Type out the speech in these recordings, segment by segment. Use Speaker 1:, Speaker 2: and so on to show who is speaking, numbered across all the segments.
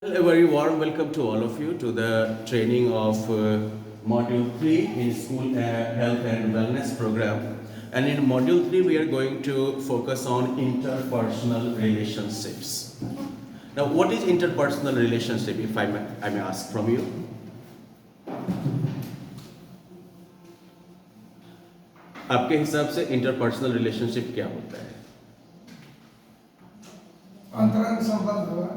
Speaker 1: A very warm welcome to all of you to the training of Module 3 in School Health and Wellness program. And in Module 3, we are going to focus on interpersonal relationships. Now, what is interpersonal relationship, if I may ask from you? आपके हिसाब से interpersonal relationship क्या होता है?
Speaker 2: अंतरंग संबंध हुआ।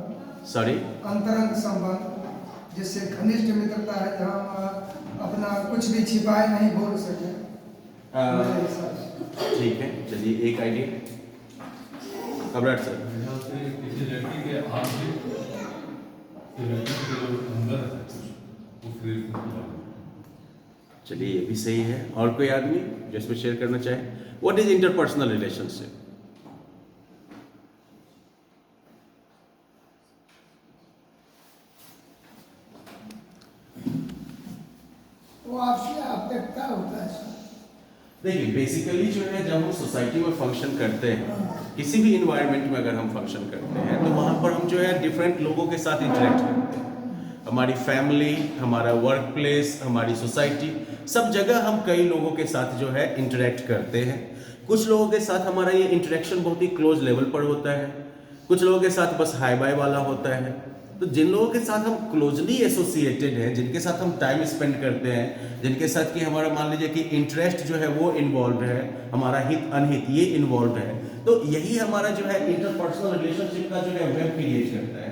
Speaker 1: Sorry,
Speaker 2: अंतरंग संबंध जिससे घनिष्ठ मित्रता है, जहाँ हम अपना कुछ भी छिपाए नहीं बोल सके।
Speaker 1: ठीक है, चलिए एक आइडिया अब्राट सर।
Speaker 3: किसी लड़की के आपसे लड़की के जो अंदर है वो क्रिएट।
Speaker 1: चलिए ये भी सही है। और कोई आदमी जो इसमें शेयर करना चाहे? What is interpersonal relationship?
Speaker 2: वो आपसे अपेक्षा होता है।
Speaker 1: देखिए, बेसिकली जो है जब हम सोसाइटी में फंक्शन करते हैं, किसी भी इन्वायरमेंट में अगर हम फंक्शन करते हैं तो वहाँ पर हम जो है डिफरेंट लोगों के साथ इंटरेक्ट करते हैं। हमारी फैमिली, हमारा वर्क प्लेस, हमारी सोसाइटी, सब जगह हम कई लोगों के साथ जो है इंटरेक्ट करते हैं। कुछ लोगों के साथ हमारा ये इंटरेक्शन बहुत ही क्लोज लेवल पर होता है, कुछ लोगों के साथ बस हाई बाय वाला होता है। तो जिन लोगों के साथ हम क्लोजली एसोसिएटेड हैं, जिनके साथ हम टाइम स्पेंड करते हैं, जिनके साथ कि हमारा मान लीजिए कि इंटरेस्ट जो है वो इन्वॉल्व है, हमारा हित अनहित ये इन्वॉल्व है, तो यही हमारा जो है इंटरपर्सनल रिलेशनशिप का जो है वेब क्रिएट करता है।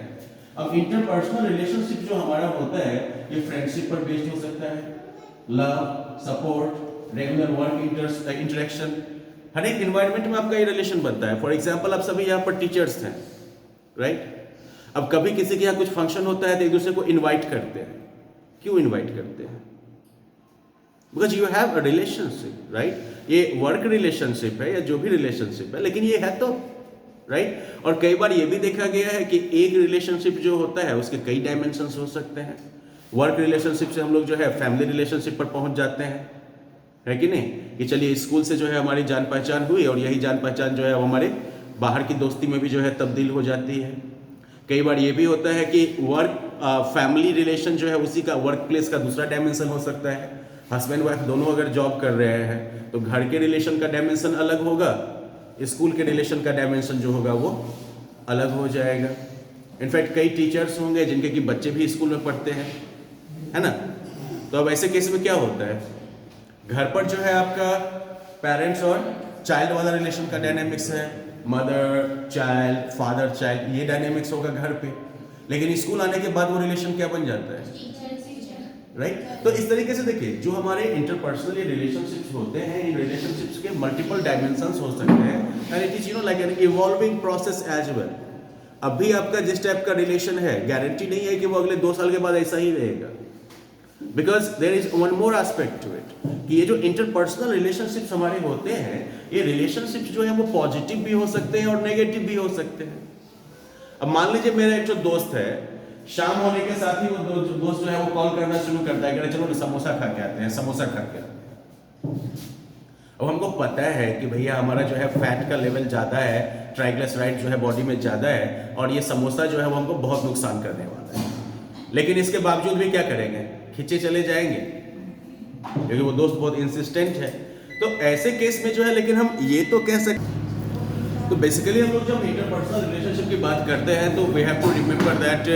Speaker 1: अब इंटरपर्सनल रिलेशनशिप जो हमारा होता है ये फ्रेंडशिप पर बेस्ड हो सकता है, love, support, regular work interaction, हर एक इन्वायरमेंट में आपका ये रिलेशन बनता है। फॉर एग्जाम्पल, आप सभी यहाँ पर टीचर्स हैं, राइट? अब कभी किसी के यहाँ कुछ फंक्शन होता है तो एक दूसरे को इनवाइट करते हैं। क्यों इनवाइट करते हैं? Because you have a relationship, right? ये वर्क रिलेशनशिप है या जो भी रिलेशनशिप है, लेकिन ये है तो, राइट? और कई बार ये भी देखा गया है कि एक रिलेशनशिप जो होता है उसके कई डायमेंशंस हो सकते हैं। वर्क रिलेशनशिप से हम लोग जो है फैमिली रिलेशनशिप पर पहुंच जाते हैं, है कि नहीं? कि चलिए स्कूल से जो है हमारी जान पहचान हुई और यही जान पहचान जो है हमारे बाहर की दोस्ती में भी जो है तब्दील हो जाती है। कई बार ये भी होता है कि वर्क फैमिली रिलेशन जो है उसी का वर्क प्लेस का दूसरा डायमेंशन हो सकता है। हस्बैंड वाइफ दोनों अगर जॉब कर रहे हैं तो घर के रिलेशन का डायमेंशन अलग होगा, स्कूल के रिलेशन का डायमेंशन जो होगा वो अलग हो जाएगा। इनफैक्ट कई टीचर्स होंगे जिनके कि बच्चे भी स्कूल में पढ़ते हैं, है ना? तो अब ऐसे केस में क्या होता है, घर पर जो है आपका पेरेंट्स और चाइल्ड वाला रिलेशन का डायनेमिक्स है, मदर चाइल्ड, फादर चाइल्ड, ये डायनेमिक्स होगा घर पे। लेकिन स्कूल आने के बाद वो रिलेशन क्या बन जाता है, राइट? तो इस तरीके से देखिए, जो हमारे इंटरपर्सनल ये रिलेशनशिप्स होते हैं, इन रिलेशनशिप्स के मल्टीपल डायमेंशंस हो सकते हैं and it is like an evolving process as well. अभी आपका जिस टाइप का रिलेशन है, गारंटी नहीं है कि वो अगले 2 साल के बाद ऐसा ही रहेगा। Because there is one more aspect to it, कि ये जो इंटरपर्सनल रिलेशनशिप्स हमारे होते हैं, ये रिलेशनशिप्स जो है वो पॉजिटिव भी हो सकते हैं और नेगेटिव भी हो सकते हैं। अब मान लीजिए मेरा एक जो दोस्त है, शाम होने के साथ ही वो दोस्त जो है वो कॉल करना शुरू करता है, कहना चलो ना समोसा खा के आते हैं, समोसा खा के आते हैं। अब हमको पता है कि भैया हमारा जो है फैट का लेवल ज़्यादा है, ट्राइग्लिसराइड जो है बॉडी में ज़्यादा है और ये समोसा जो है वो हमको बहुत नुकसान करने वाला है, लेकिन इसके बावजूद भी क्या करेंगे, खींचे चले जाएंगे क्योंकि वो दोस्त बहुत इंसिस्टेंट है। तो ऐसे केस में जो है, लेकिन हम ये तो कह सकते, तो बेसिकली हम लोग जब इंटरपर्सनल रिलेशनशिप की बात करते हैं तो we have to remember that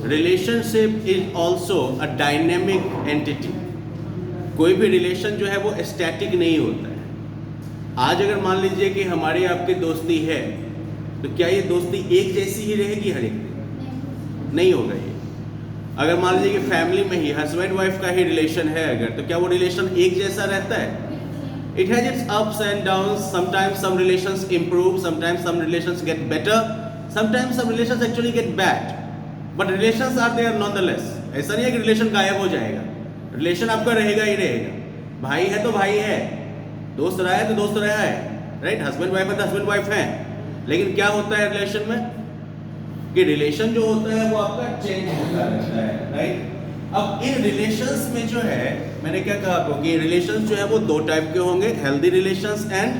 Speaker 1: relationship is also a dynamic entity. कोई भी रिलेशन जो है वो स्टैटिक नहीं होता है। आज अगर मान लीजिए कि हमारी आपकी दोस्ती है तो क्या ये दोस्ती एक जैसी ही रहेगी हर एक दिन? नहीं होगा ये। अगर मान लीजिए कि फैमिली में ही हस्बैंड वाइफ का ही रिलेशन है अगर, तो क्या वो रिलेशन एक जैसा रहता है? It has its ups and downs. Sometimes some relations improve, sometimes some relations get better, sometimes some relations actually get bad, but relations are there nonetheless. ऐसा नहीं है कि रिलेशन गायब हो जाएगा, रिलेशन आपका रहेगा ही रहेगा। भाई है तो भाई है, दोस्त रहा है तो दोस्त रहा है, राइट? हस्बैंड वाइफ है तो हस्बैंड वाइफ है। लेकिन क्या होता है रिलेशन में कि रिलेशन जो होता है वो आपका चेंज होता रहता है, राइट? अब इन रिलेशंस में जो है, मैंने क्या कहा आपको कि रिलेशंस जो है वो 2 टाइप के होंगे, healthy relations and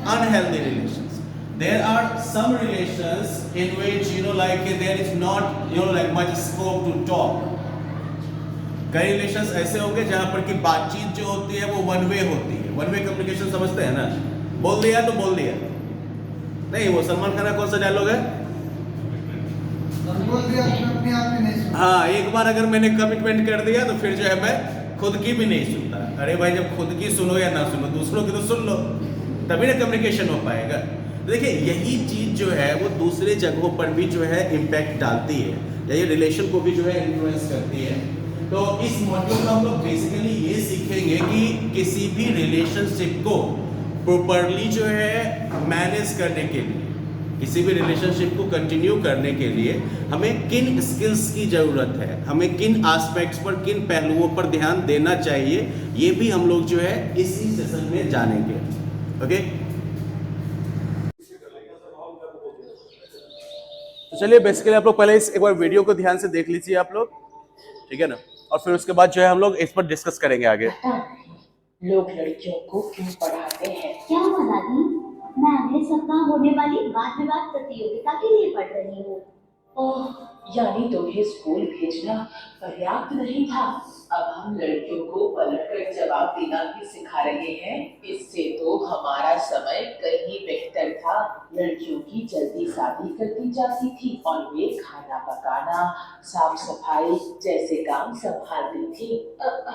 Speaker 1: unhealthy relations. there are some relations in which like there is not like much scope to talk. कई रिलेशंस ऐसे होंगे जहां पर कि बातचीत जो होती है वो वन वे होती है. वन वे कम्युनिकेशन समझते हैं ना, बोल दिया तो बोल दिया. नहीं, वो सलमान खान का कौन सा डायलॉग है?
Speaker 2: बोल दिया तो अपने आप ही नहीं सुना।
Speaker 1: हाँ, एक बार अगर मैंने कमिटमेंट कर दिया तो फिर जो है मैं खुद की भी नहीं सुनता. अरे भाई, जब खुद की सुनो या ना सुनो, दूसरों की तो सुन लो, तभी ना कम्युनिकेशन हो पाएगा. तो देखिए, यही चीज जो है वो दूसरे जगहों पर भी जो है इम्पैक्ट डालती है, या ये रिलेशन को भी जो है इन्फ्लुएंस करती है. तो इस मॉड्यूल में हम लोग बेसिकली ये सीखेंगे कि किसी भी रिलेशनशिप को प्रॉपरली जो है मैनेज करने के लिए, किसी भी रिलेशनशिप को कंटिन्यू करने के लिए हमें किन स्किल्स की ज़रूरत है, हमें किन एस्पेक्ट्स पर, किन पहलुओं पर ध्यान देना चाहिए, ये भी हम लोग जो है इसी सेशन में जानेंगे. ओके, तो चलिए बेसिकली आप लोग पहले इस एक बार वीडियो को ध्यान से देख लीजिए आप लोग, ठीक है ना, और फिर उसके बाद जो है हम लोग इस पर डिस्कस करेंगे आगे.
Speaker 4: लोग लड़कियों को क्यों पढ़ाते हैं?
Speaker 5: क्या हुआ दादी? मैं अगले सप्ताह होने वाली वाद विवाद प्रतियोगिता के लिए पढ़ रही हूँ.
Speaker 4: ओह, यानी तुम्हें स्कूल भेजना पर्याप्त नहीं था? अब हम लड़कियों को पलटकर जवाब देना भी सिखा रहे हैं। इससे तो हमारा समय कहीं बेहतर था। लड़कियों की जल्दी शादी कर दी जाती थी और वे खाना पकाना, साफ सफाई जैसे काम संभालती थी।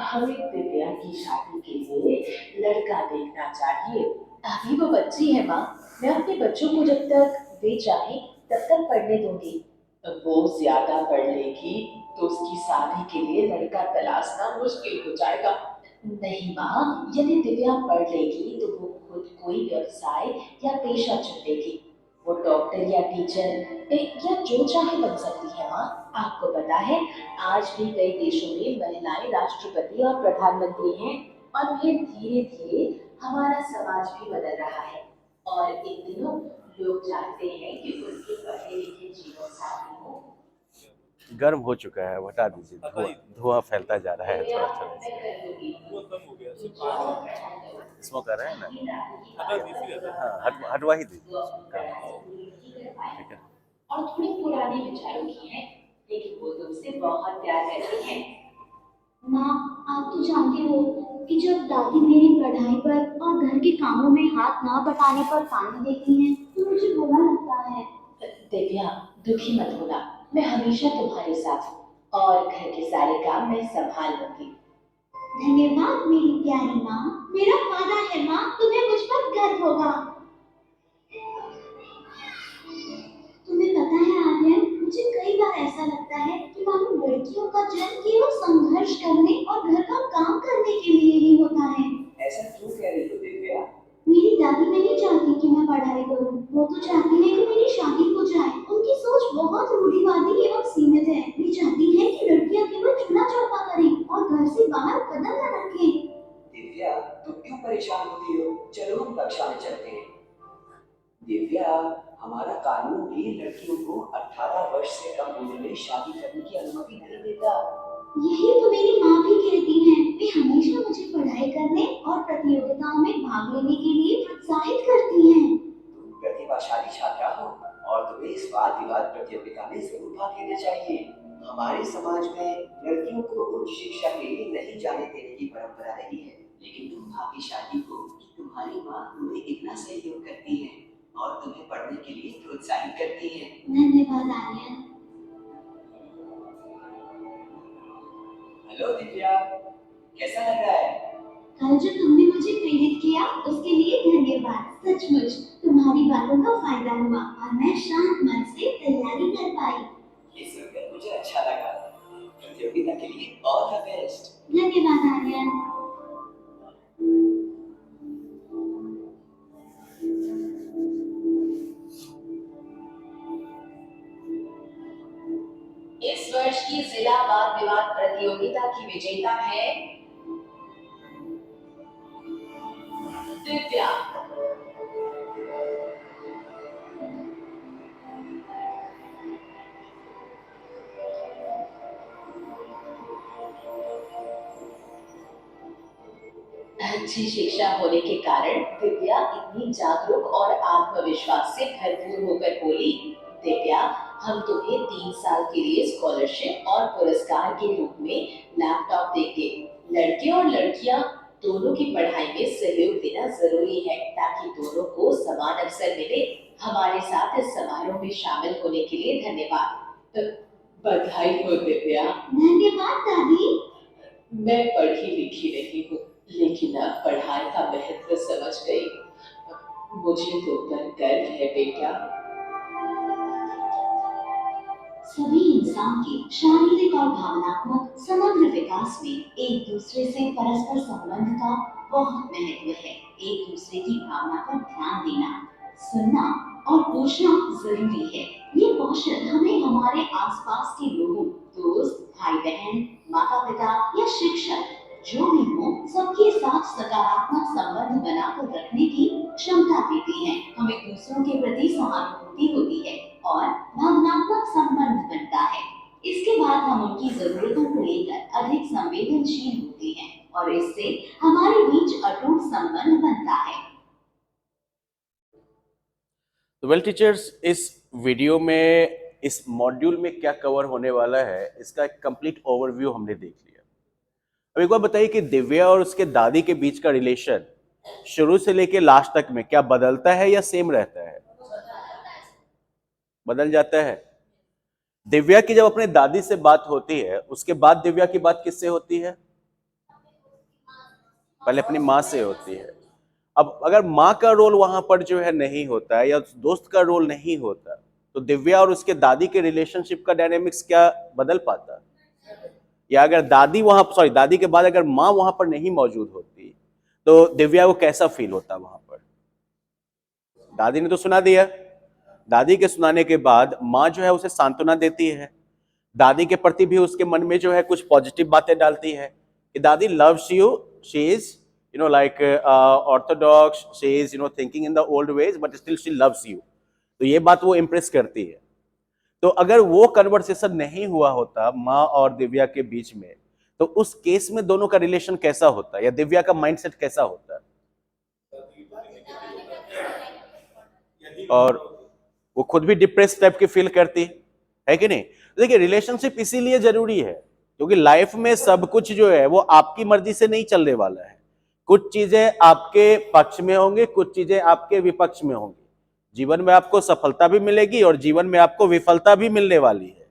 Speaker 4: हमें दिव्या की शादी के लिए लड़का देखना चाहिए। अभी वो बच्ची है माँ, मैं अपने बच्चों को जब तक वे चाहे तब तक पढ़ने दूंगी। वो ज्यादा पढ़ लेगी तो उसकी शादी के लिए लड़का तलाशना मुश्किल हो जाएगा। नहीं माँ, यदि दिव्या पढ़ लेगी तो वो खुद कोई व्यवसाय या पेशा चुन लेगी। वो डॉक्टर या टीचर या जो चाहे बन सकती है माँ। आपको पता है, आज भी कई देशों में महिलाएं राष्ट्रपति और प्रधानमंत्री हैं और फिर धीरे धीरे हमारा समाज भी बदल रहा है। और इन दिनों लोग चाहते हैं कि उनके पढ़े लिखे जीवन साथी हो।
Speaker 1: गर्म हो चुका है, हटा दीजिए, धुआं फैलता जा रहा है थोड़ा थोड़ा. स्मोक कर रहे हैं ना, हाँ, हटवा ही दीजिए, ठीक है.
Speaker 4: और थोड़ी पुराने विचारों की है, लेकिन वो तुमसे बहुत प्यार करती है।
Speaker 5: माँ, आप तो जानती हो कि जब दादी मेरी पढ़ाई पर और घर के कामों में हाथ न बटाने पर ताने देती हैं तो मुझे बुरा लगता है.
Speaker 4: दिव्या, दुखी मत होना, मैं हमेशा तुम्हारे साथ हूँ और घर के सारे काम मैं संभाल लूंगी।
Speaker 5: धन्यवाद मेरी प्यारी माँ. मेरा वादा है माँ, तुम्हें मुझ पर गर्व होगा. तुम्हें पता है आर्यन, मुझे कई बार ऐसा लगता है कि मानो लड़कियों का जन्म केवल संघर्ष करने और घर का काम करने के लिए ही होता है.
Speaker 4: ऐसा क्यों कह रही हो दिव्या?
Speaker 5: मेरी दादी नहीं चाहती कि मैं पढ़ाई करूं. वो तो चाहती है कि मेरी शादी हो जाए. उनकी सोच बहुत रूढ़िवादी एवं सीमित है. वे चाहती है कि लड़कियां केवल चूल्हा चौका करें और घर से बाहर कदम न रखें.
Speaker 6: दिव्या, तुम क्यों परेशान होती हो? चलो हम कक्षा में चलते हैं। दिव्या, हमारा कानून भी लड़कियों को 18 वर्ष से कम उम्र में शादी करने की अनुमति नहीं देता।
Speaker 5: यही तो मेरी माँ भी कहती हैं. वे हमेशा मुझे पढ़ाई करने और प्रतियोगिताओं में भाग लेने के लिए प्रोत्साहित करती हैं.
Speaker 6: तुम प्रतिभाशाली छात्रा हो और तुम्हें इस वाद विवाद प्रतियोगिता में जरूर भाग लेना चाहिए। हमारे समाज में लड़कियों को उच्च शिक्षा के लिए नहीं जाने देने की परंपरा रही है, लेकिन दुर्भाग्यशाली हो कि तुम्हारी माँ तुम्हें इतना सहयोग करती है और तुम्हें पढ़ने के लिए प्रोत्साहित करती है।
Speaker 5: धन्यवाद आर्यन.
Speaker 6: हेलो दिव्या, कैसा लग रहा है?
Speaker 5: कल जो तुमने मुझे प्रेरित किया उसके लिए धन्यवाद. सचमुच तुम्हारी बातों का फायदा हुआ और मैं शांत मन से तैयारी कर पाई.
Speaker 6: ये सुनकर मुझे अच्छा लगा। प्रतियोगिता के लिए ऑल द बेस्ट।
Speaker 5: धन्यवाद आर्यन.
Speaker 4: इस वर्ष की जिला वाद विवाद प्रतियोगिता की विजेता है दिव्या। अच्छी शिक्षा होने के कारण दिव्या इतनी जागरूक और आत्मविश्वास से भरपूर होकर बोली, दिव्या, हम तुम्हें 3 साल के लिए स्कॉलरशिप और पुरस्कार के रूप में लैपटॉप देंगे। लड़के और लड़कियां दोनों की पढ़ाई में सहयोग देना जरूरी है ताकि दोनों को समान अवसर मिले। हमारे साथ इस समारोह में शामिल होने के लिए धन्यवाद। बधाई हो दिव्या।
Speaker 5: धन्यवाद दादी।
Speaker 4: मैं पढ़ी लिखी नहीं हूँ, लेकिन अब पढ़ाई का महत्व समझ गई। मुझे तुम पर गर्व है बेटा।
Speaker 5: सभी इंसान के शारीरिक और भावनात्मक समग्र विकास में एक दूसरे से परस्पर संबंध का बहुत महत्व है। एक दूसरे की भावना पर ध्यान देना, सुनना और पूछना जरूरी है। ये कौशल हमें हमारे आसपास के लोगों, दोस्त, भाई बहन, माता पिता या शिक्षक जो भी हो, सबके साथ सकारात्मक संबंध बनाकर रखने की क्षमता देती है। हमें दूसरों के प्रति सहानुभूति होती है और भावनात्मक संबंध बनता है। इसके बाद हम उनकी जरूरतों को लेकर अधिक संवेदनशील होते हैं और इससे हमारे बीच अटूट संबंध बनता है।
Speaker 1: तो वेल टीचर्स, इस वीडियो में, इस मॉड्यूल में क्या कवर होने वाला है, इसका एक कंप्लीट ओवरव्यू हमने देख लिया। अब एक बार बताइए कि दिव्या और उसके दादी के बीच का रिलेशन शुरू से लेके लास्ट तक में क्या बदलता है या सेम रहता है? बदल जाता है। दिव्या की जब अपने दादी से बात होती है, उसके बाद दिव्या की बात किससे होती है? पहले अपनी माँ से होती है। अब अगर माँ का रोल वहां पर जो है नहीं होता है या दोस्त का रोल नहीं होता, तो दिव्या और उसके दादी के रिलेशनशिप का डायनेमिक्स क्या बदल पाता? या अगर दादी के बाद अगर माँ वहां पर नहीं मौजूद होती, तो दिव्या को कैसा फील होता वहां पर? दादी ने तो सुना दिया, दादी के सुनाने के बाद माँ जो है उसे सांत्वना देती है, दादी के प्रति भी उसके मन में जो है कुछ पॉजिटिव बातें डालती है कि दादी loves you, she is like orthodox, she is thinking in the old ways, but still she loves you. तो ये बात वो इम्प्रेस करती है। तो अगर वो कन्वर्सेशन नहीं हुआ होता माँ और दिव्या के बीच में, तो उस केस में दोनों का रिलेशन कैसा होता या दिव्या का माइंडसेट कैसा होता? और वो खुद भी डिप्रेस टाइप की फील करती है कि नहीं? देखिए, रिलेशनशिप इसीलिए जरूरी है क्योंकि लाइफ में सब कुछ जो है वो आपकी मर्जी से नहीं चलने वाला है। कुछ चीजें आपके पक्ष में होंगी, कुछ चीजें आपके विपक्ष में होंगी। जीवन में आपको सफलता भी मिलेगी और जीवन में आपको विफलता भी मिलने वाली है।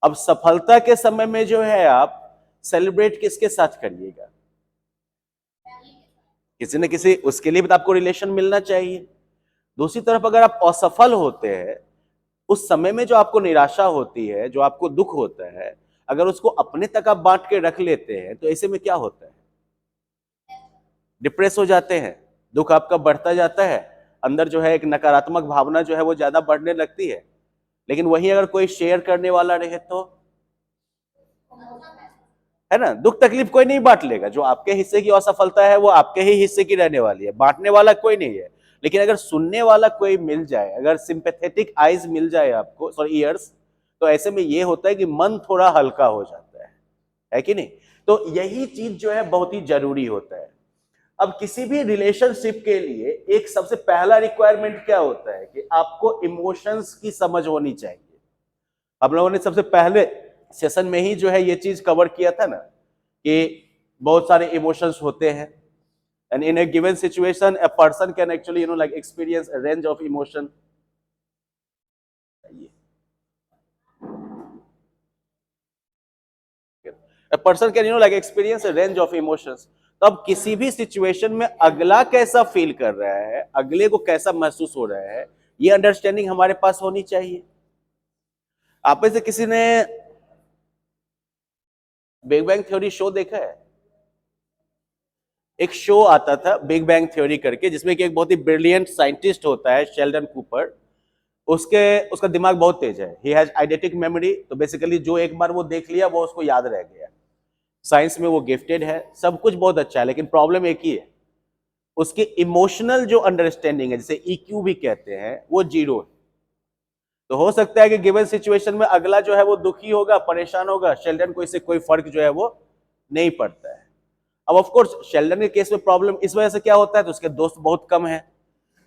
Speaker 1: अब सफलता के समय में जो है आप सेलिब्रेट किसके साथ करिएगा? किसी न किसी, उसके लिए भी तो आपको रिलेशन मिलना चाहिए। दूसरी तरफ अगर आप असफल होते हैं, उस समय में जो आपको निराशा होती है, जो आपको दुख होता है, अगर उसको अपने तक आप बांट के रख लेते हैं, तो ऐसे में क्या होता है? डिप्रेस हो जाते हैं, दुख आपका बढ़ता जाता है, अंदर जो है एक नकारात्मक भावना जो है वो ज्यादा बढ़ने लगती है। लेकिन वहीं अगर कोई शेयर करने वाला रहे तो, है ना, दुख तकलीफ कोई नहीं बांट लेगा। जो आपके हिस्से की असफलता है वो आपके ही हिस्से की रहने वाली है, बांटने वाला कोई नहीं है। लेकिन अगर सुनने वाला कोई मिल जाए, अगर सिंपैथेटिक आईज मिल जाए आपको, सॉरी ईयर्स, तो ऐसे में ये होता है कि मन थोड़ा हल्का हो जाता है कि नहीं? तो यही चीज जो है बहुत ही जरूरी होता है। अब किसी भी रिलेशनशिप के लिए एक सबसे पहला रिक्वायरमेंट क्या होता है कि आपको इमोशंस की समझ होनी चाहिए। हम लोगों ने सबसे पहले सेशन में ही जो है ये चीज कवर किया था ना कि बहुत सारे इमोशंस होते हैं, and in A given situation a person can actually like experience a range of emotion. A person can like experience a range of emotions. तब किसी भी सिचुएशन में अगला कैसा फील कर रहा है, अगले को कैसा महसूस हो रहा है, ये अंडरस्टैंडिंग हमारे पास होनी चाहिए। आप में से किसी ने बिग बैंग थ्योरी शो देखा है? एक शो आता था बिग बैंग थ्योरी करके, जिसमें कि एक बहुत ही ब्रिलियंट साइंटिस्ट होता है, शेल्डन कूपर। उसका दिमाग बहुत तेज है, ही हैज आइडेंटिक मेमोरी। तो बेसिकली जो एक बार वो देख लिया वो उसको याद रह गया। साइंस में वो गिफ्टेड है, सब कुछ बहुत अच्छा है, लेकिन प्रॉब्लम एक ही है, उसकी इमोशनल जो अंडरस्टैंडिंग है, जिसे EQ भी कहते हैं, वो 0 है। तो हो सकता है कि गिवन सिचुएशन में अगला जो है वो दुखी होगा, परेशान होगा, शेल्डन को इससे कोई फर्क जो है वो नहीं पड़ता है। अब ऑफ कोर्स शेल्डन के केस में प्रॉब्लम इस वजह से क्या होता है, तो उसके दोस्त बहुत कम हैं,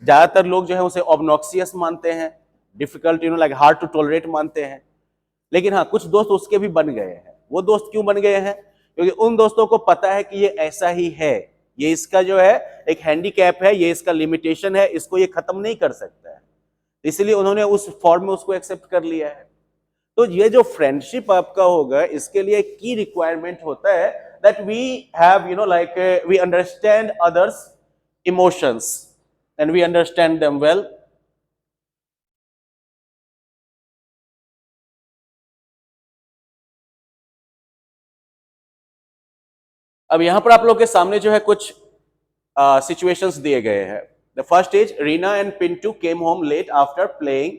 Speaker 1: ज्यादातर लोग जो है उसे ऑब्नॉक्सियस मानते हैं, difficult like hard to tolerate मानते हैं। लेकिन हाँ, कुछ दोस्त उसके भी बन गए हैं। वो दोस्त क्यों बन गए हैं? क्योंकि उन दोस्तों को पता है कि ये ऐसा ही है, ये इसका जो है एक हैंडीकैप है, ये इसका लिमिटेशन है, इसको ये खत्म नहीं कर सकता है, इसलिए उन्होंने उस फॉर्म में उसको एक्सेप्ट कर लिया है। तो ये जो फ्रेंडशिप आपका होगा, इसके लिए की रिक्वायरमेंट होता है that we have like we understand others emotions and we understand them well. अब यहां पर आप लोग के सामने जो है कुछ सिचुएशंस दिए गए हैं। The first is Reena and Pintu came home late after playing.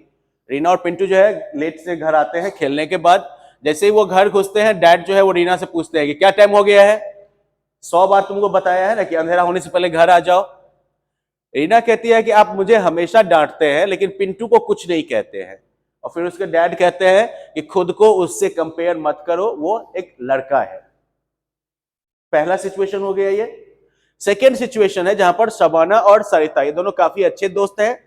Speaker 1: Reena और पिंटू जो है लेट से घर आते हैं खेलने के बाद। जैसे ही वो घर घुसते हैं, डैड जो है वो रीना से पूछते हैं कि क्या टाइम हो गया है? 100 बार तुमको बताया है ना कि अंधेरा होने से पहले घर आ जाओ। रीना कहती है कि आप मुझे हमेशा डांटते हैं लेकिन पिंटू को कुछ नहीं कहते हैं। और फिर उसके डैड कहते हैं कि खुद को उससे कंपेयर मत करो, वो एक लड़का है। पहला सिचुएशन हो गया ये। सेकेंड सिचुएशन है जहां पर शबाना और सरिता, ये दोनों काफी अच्छे दोस्त हैं।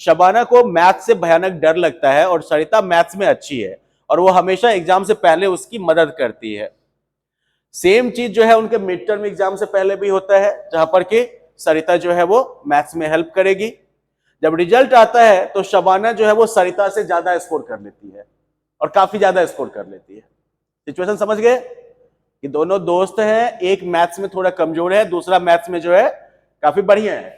Speaker 1: शबाना को मैथ से भयानक डर लगता है और सरिता मैथ्स में अच्छी है और वो हमेशा एग्जाम से पहले उसकी मदद करती है। सेम चीज जो है उनके मिड टर्म एग्जाम से पहले भी होता है, जहां पर कि सरिता जो है वो मैथ्स में हेल्प करेगी। जब रिजल्ट आता है तो शबाना जो है वो सरिता से ज्यादा स्कोर कर लेती है और काफी ज्यादा स्कोर कर लेती है। सिचुएशन समझ गए कि दोनों दोस्त हैं, एक मैथ्स में थोड़ा कमजोर है, दूसरा मैथ्स में जो है काफी बढ़िया है।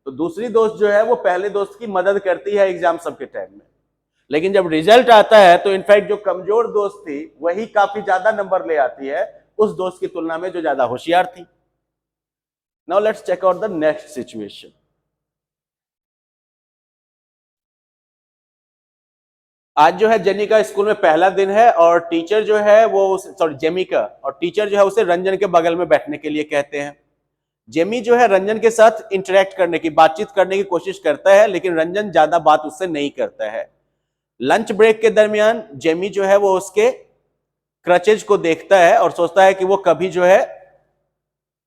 Speaker 1: तो दूसरी दोस्त जो है वो पहले दोस्त की मदद करती है एग्जाम सबके टाइम में। लेकिन जब रिजल्ट आता है तो इनफैक्ट जो कमजोर दोस्त थी वही काफी ज्यादा नंबर ले आती है उस दोस्त की तुलना में जो ज्यादा होशियार थी। Now let's check out the next situation. आज जो है जेनी का स्कूल में पहला दिन है और टीचर जो है वो जेमी का, और टीचर जो है उसे रंजन के बगल में बैठने के लिए कहते हैं। जेमी जो है रंजन के साथ इंटरेक्ट करने की, बातचीत करने की कोशिश करता है लेकिन रंजन ज्यादा बात उससे नहीं करता है। लंच ब्रेक के दरमियान जेमी जो है वो उसके क्रचेज को देखता है और सोचता है कि वो कभी जो है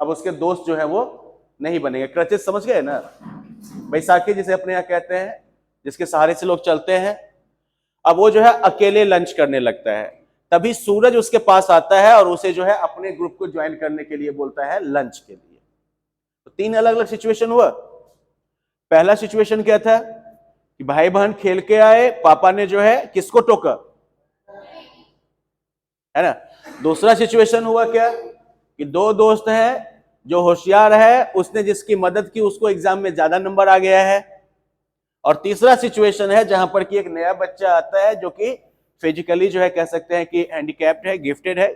Speaker 1: अब उसके दोस्त जो है वो नहीं बनेंगे। क्रचेज समझ गए ना, बैसाखी जिसे अपने यहाँ कहते हैं, जिसके सहारे से लोग चलते हैं। अब वो जो है अकेले लंच करने लगता है। तभी सूरज उसके पास आता है और उसे जो है अपने ग्रुप को ज्वाइन करने के लिए बोलता है लंच के लिए। तो 3 अलग अलग सिचुएशन हुआ। पहला सिचुएशन क्या था कि भाई बहन खेल के आए, पापा ने जो है किसको टोका, है ना। दूसरा सिचुएशन हुआ क्या कि 2 दोस्त हैं, जो होशियार है उसने जिसकी मदद की उसको एग्जाम में ज्यादा नंबर आ गया है। और तीसरा सिचुएशन है जहां पर कि एक नया बच्चा आता है जो कि फिजिकली जो है कह सकते हैं कि हैंडीकैप्ड है, गिफ्टेड है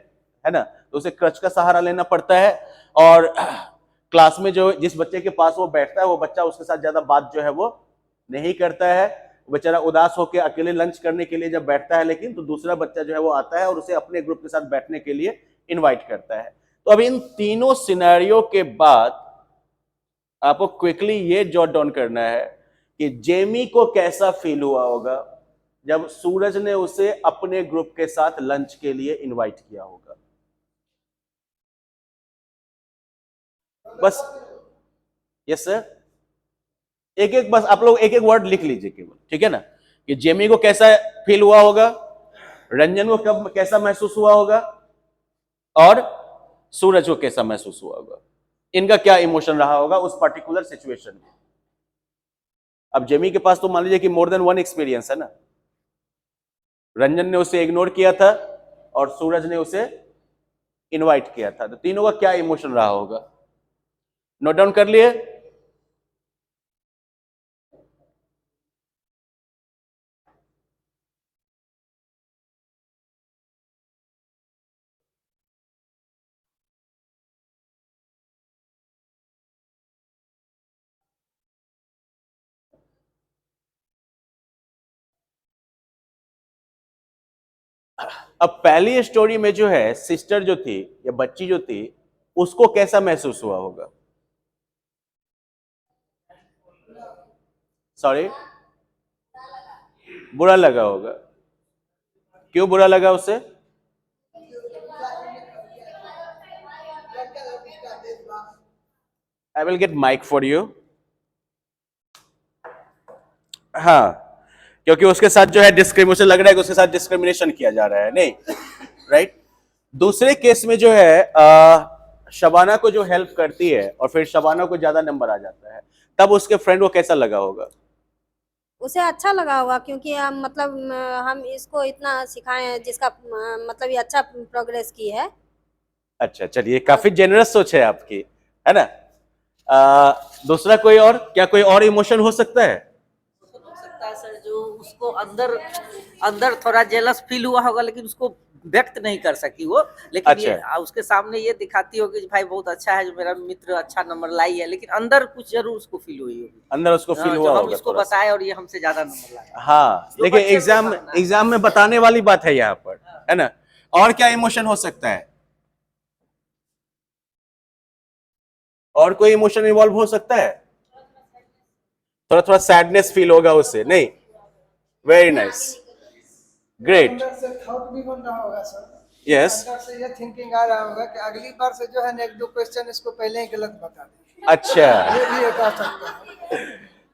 Speaker 1: ना, तो उसे क्रच का सहारा लेना पड़ता है। और क्लास में जो जिस बच्चे के पास वो बैठता है वो बच्चा उसके साथ ज्यादा बात जो है वो नहीं करता है। वो बेचारा उदास होकर अकेले लंच करने के लिए जब बैठता है, लेकिन तो दूसरा बच्चा जो है वो आता है और उसे अपने ग्रुप के साथ बैठने के लिए इन्वाइट करता है। तो अब इन तीनों सिनेरियो के बाद आपको क्विकली ये जॉट डाउन करना है कि जेमी को कैसा फील हुआ होगा जब सूरज ने उसे अपने ग्रुप के साथ लंच के लिए इनवाइट किया होगा। बस यस सर, एक एक बस आप लोग एक एक वर्ड लिख लीजिए केवल, ठीक है ना। कि जेमी को कैसा फील हुआ होगा, रंजन को कब कैसा महसूस हुआ होगा और सूरज को कैसा महसूस हुआ होगा, इनका क्या इमोशन रहा होगा उस पर्टिकुलर सिचुएशन में। अब जेमी के पास तो मान लीजिए कि मोर देन 1 एक्सपीरियंस है ना। रंजन ने उसे इग्नोर किया था और सूरज ने उसे इनवाइट किया था, तो तीनों का क्या इमोशन रहा होगा, नोट डाउन कर लिए। अब पहली स्टोरी में जो है सिस्टर जो थी या बच्ची जो थी उसको कैसा महसूस हुआ होगा, सॉरी बुरा लगा होगा। क्यों बुरा लगा उसे? I will get mic for you. हाँ, क्योंकि उसके साथ जो है मुझे लग रहा है कि उसके साथ डिस्क्रिमिनेशन किया जा रहा है, नहीं राइट। दूसरे केस में जो है शबाना को जो हेल्प करती है और फिर शबाना को ज्यादा नंबर आ जाता है, तब उसके फ्रेंड को कैसा लगा होगा?
Speaker 7: उसे अच्छा लगा होगा, क्योंकि हम इसको इतना सिखाए हैं जिसका मतलब ये अच्छा प्रोग्रेस की है।
Speaker 1: अच्छा, चलिए, काफी जेनरस सोच है आपकी, है ना। दूसरा कोई और, क्या कोई और इमोशन हो सकता है?
Speaker 8: हो सकता है सर, जो उसको अंदर अंदर थोड़ा जेलस फील हुआ होगा, लेकिन उसको व्यक्त नहीं कर सकी वो। लेकिन
Speaker 1: अच्छा।
Speaker 8: ये उसके सामने ये दिखाती होगी भाई बहुत अच्छा है, जो मेरा मित्र अच्छा नंबर लाई है, लेकिन अंदर कुछ जरूर उसको फील हुई होगी।
Speaker 1: अंदर उसको फील
Speaker 8: जो
Speaker 1: हुआ
Speaker 8: हम
Speaker 1: होगा
Speaker 8: इसको
Speaker 1: थोड़ा सा।
Speaker 8: बताए और ये हमसे ज्यादा नंबर लाया।
Speaker 1: हाँ,
Speaker 8: जो
Speaker 1: देखिए
Speaker 8: बच्चे को
Speaker 1: एग्जाम
Speaker 8: सामना है।
Speaker 1: एग्जाम में बताने वाली बात है यहाँ पर, है ना। और क्या इमोशन हो सकता है? और कोई इमोशन इन्वॉल्व हो सकता है? थोड़ा थोड़ा सैडनेस फील होगा उससे, नहीं? वेरी नाइस, ग्रेट,
Speaker 2: अंदर से थॉट भी बन रहा होगा सर।
Speaker 1: यस।
Speaker 2: अंदर से ये थिंकिंग आ रहा होगा कि अगली बार से जो है ना 1-2 क्वेश्चन इसको पहले ही गलत बता दें।
Speaker 1: अच्छा,
Speaker 2: ये भी एक आ सकता है।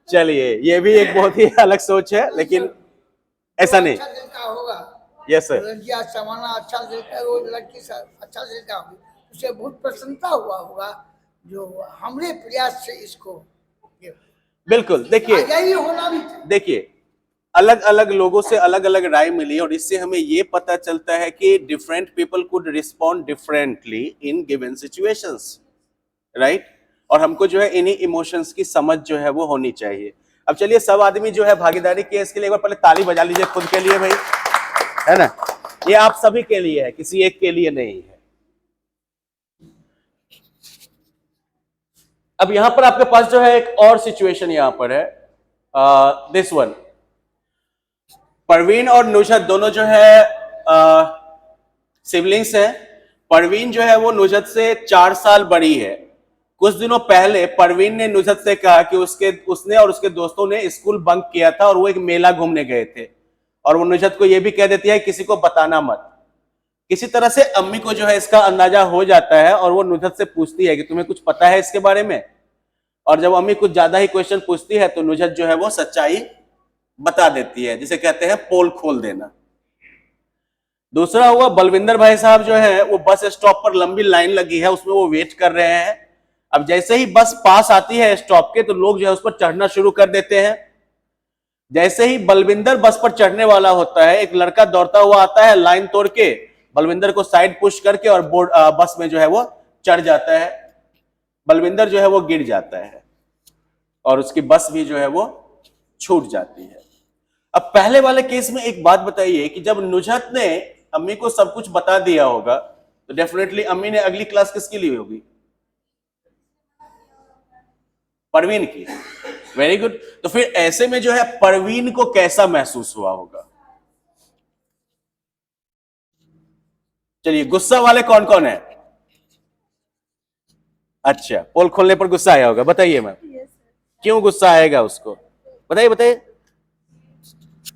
Speaker 1: चलिए, ये भी एक बहुत ही अलग सोच है, लेकिन ऐसा नहीं।
Speaker 9: अच्छा दिल का होगा,
Speaker 1: यस सर।
Speaker 9: लड़की आज जमाना अच्छा दिल का, वो लड़की अच्छा दिल का होगी, उसे बहुत प्रसन्नता हुआ होगा जो हमरे प्रयास से इसको
Speaker 1: बिल्कुल, देखिए
Speaker 9: यही होना भी चाहिए।
Speaker 1: देखिए, अलग अलग लोगों से अलग अलग राय मिली और इससे हमें ये पता चलता है कि different people could respond differently in given situations, right. और हमको जो है इन्हीं इमोशंस की समझ जो है वो होनी चाहिए। अब चलिए, सब आदमी जो है भागीदारी किए, इसके लिए एक बार पहले ताली बजा लीजिए खुद के लिए भाई, है ना। ये आप सभी के लिए है, किसी एक के लिए नहीं है। अब यहां पर आपके पास जो है एक और सिचुएशन यहां पर है, दिस वन। परवीन और नुजहत दोनों जो है सिबलिंग्स हैं। परवीन जो है वो नुजहत से 4 साल बड़ी है। कुछ दिनों पहले परवीन ने नुजहत से कहा कि उसने और उसके दोस्तों ने स्कूल बंक किया था और वो एक मेला घूमने गए थे, और वो नुजहत को ये भी कह देती है किसी को बताना मत। किसी तरह से अम्मी को जो है इसका अंदाजा हो जाता है और वो नुजहत से पूछती है कि तुम्हें कुछ पता है इसके बारे में। और जब अम्मी कुछ ज्यादा ही क्वेश्चन पूछती है तो नुजहत जो है वो सच्चाई बता देती है, जिसे कहते हैं पोल खोल देना। दूसरा हुआ बलविंदर भाई साहब जो है वो बस स्टॉप पर लंबी लाइन लगी है, उसमें वो वेट कर रहे हैं। अब जैसे ही बस पास आती है स्टॉप के तो लोग जो है उस पर चढ़ना शुरू कर देते हैं। जैसे ही बलविंदर बस पर चढ़ने वाला होता है, एक लड़का दौड़ता हुआ आता है लाइन तोड़ के, बलविंदर को साइड पुश करके और बस में जो है वो चढ़ जाता है। बलविंदर जो है वो गिर जाता है और उसकी बस भी जो है वो छूट जाती है। अब पहले वाले केस में एक बात बताइए कि जब नुजहत ने अम्मी को सब कुछ बता दिया होगा तो डेफिनेटली अम्मी ने अगली क्लास किसकी ली होगी? परवीन की। Very good. तो फिर ऐसे में जो है परवीन को कैसा महसूस हुआ होगा? चलिए, गुस्सा वाले कौन कौन है? अच्छा, पोल खोलने पर गुस्सा आया होगा, बताइए मैम। क्यों गुस्सा आएगा उसको? बताइए बताइए।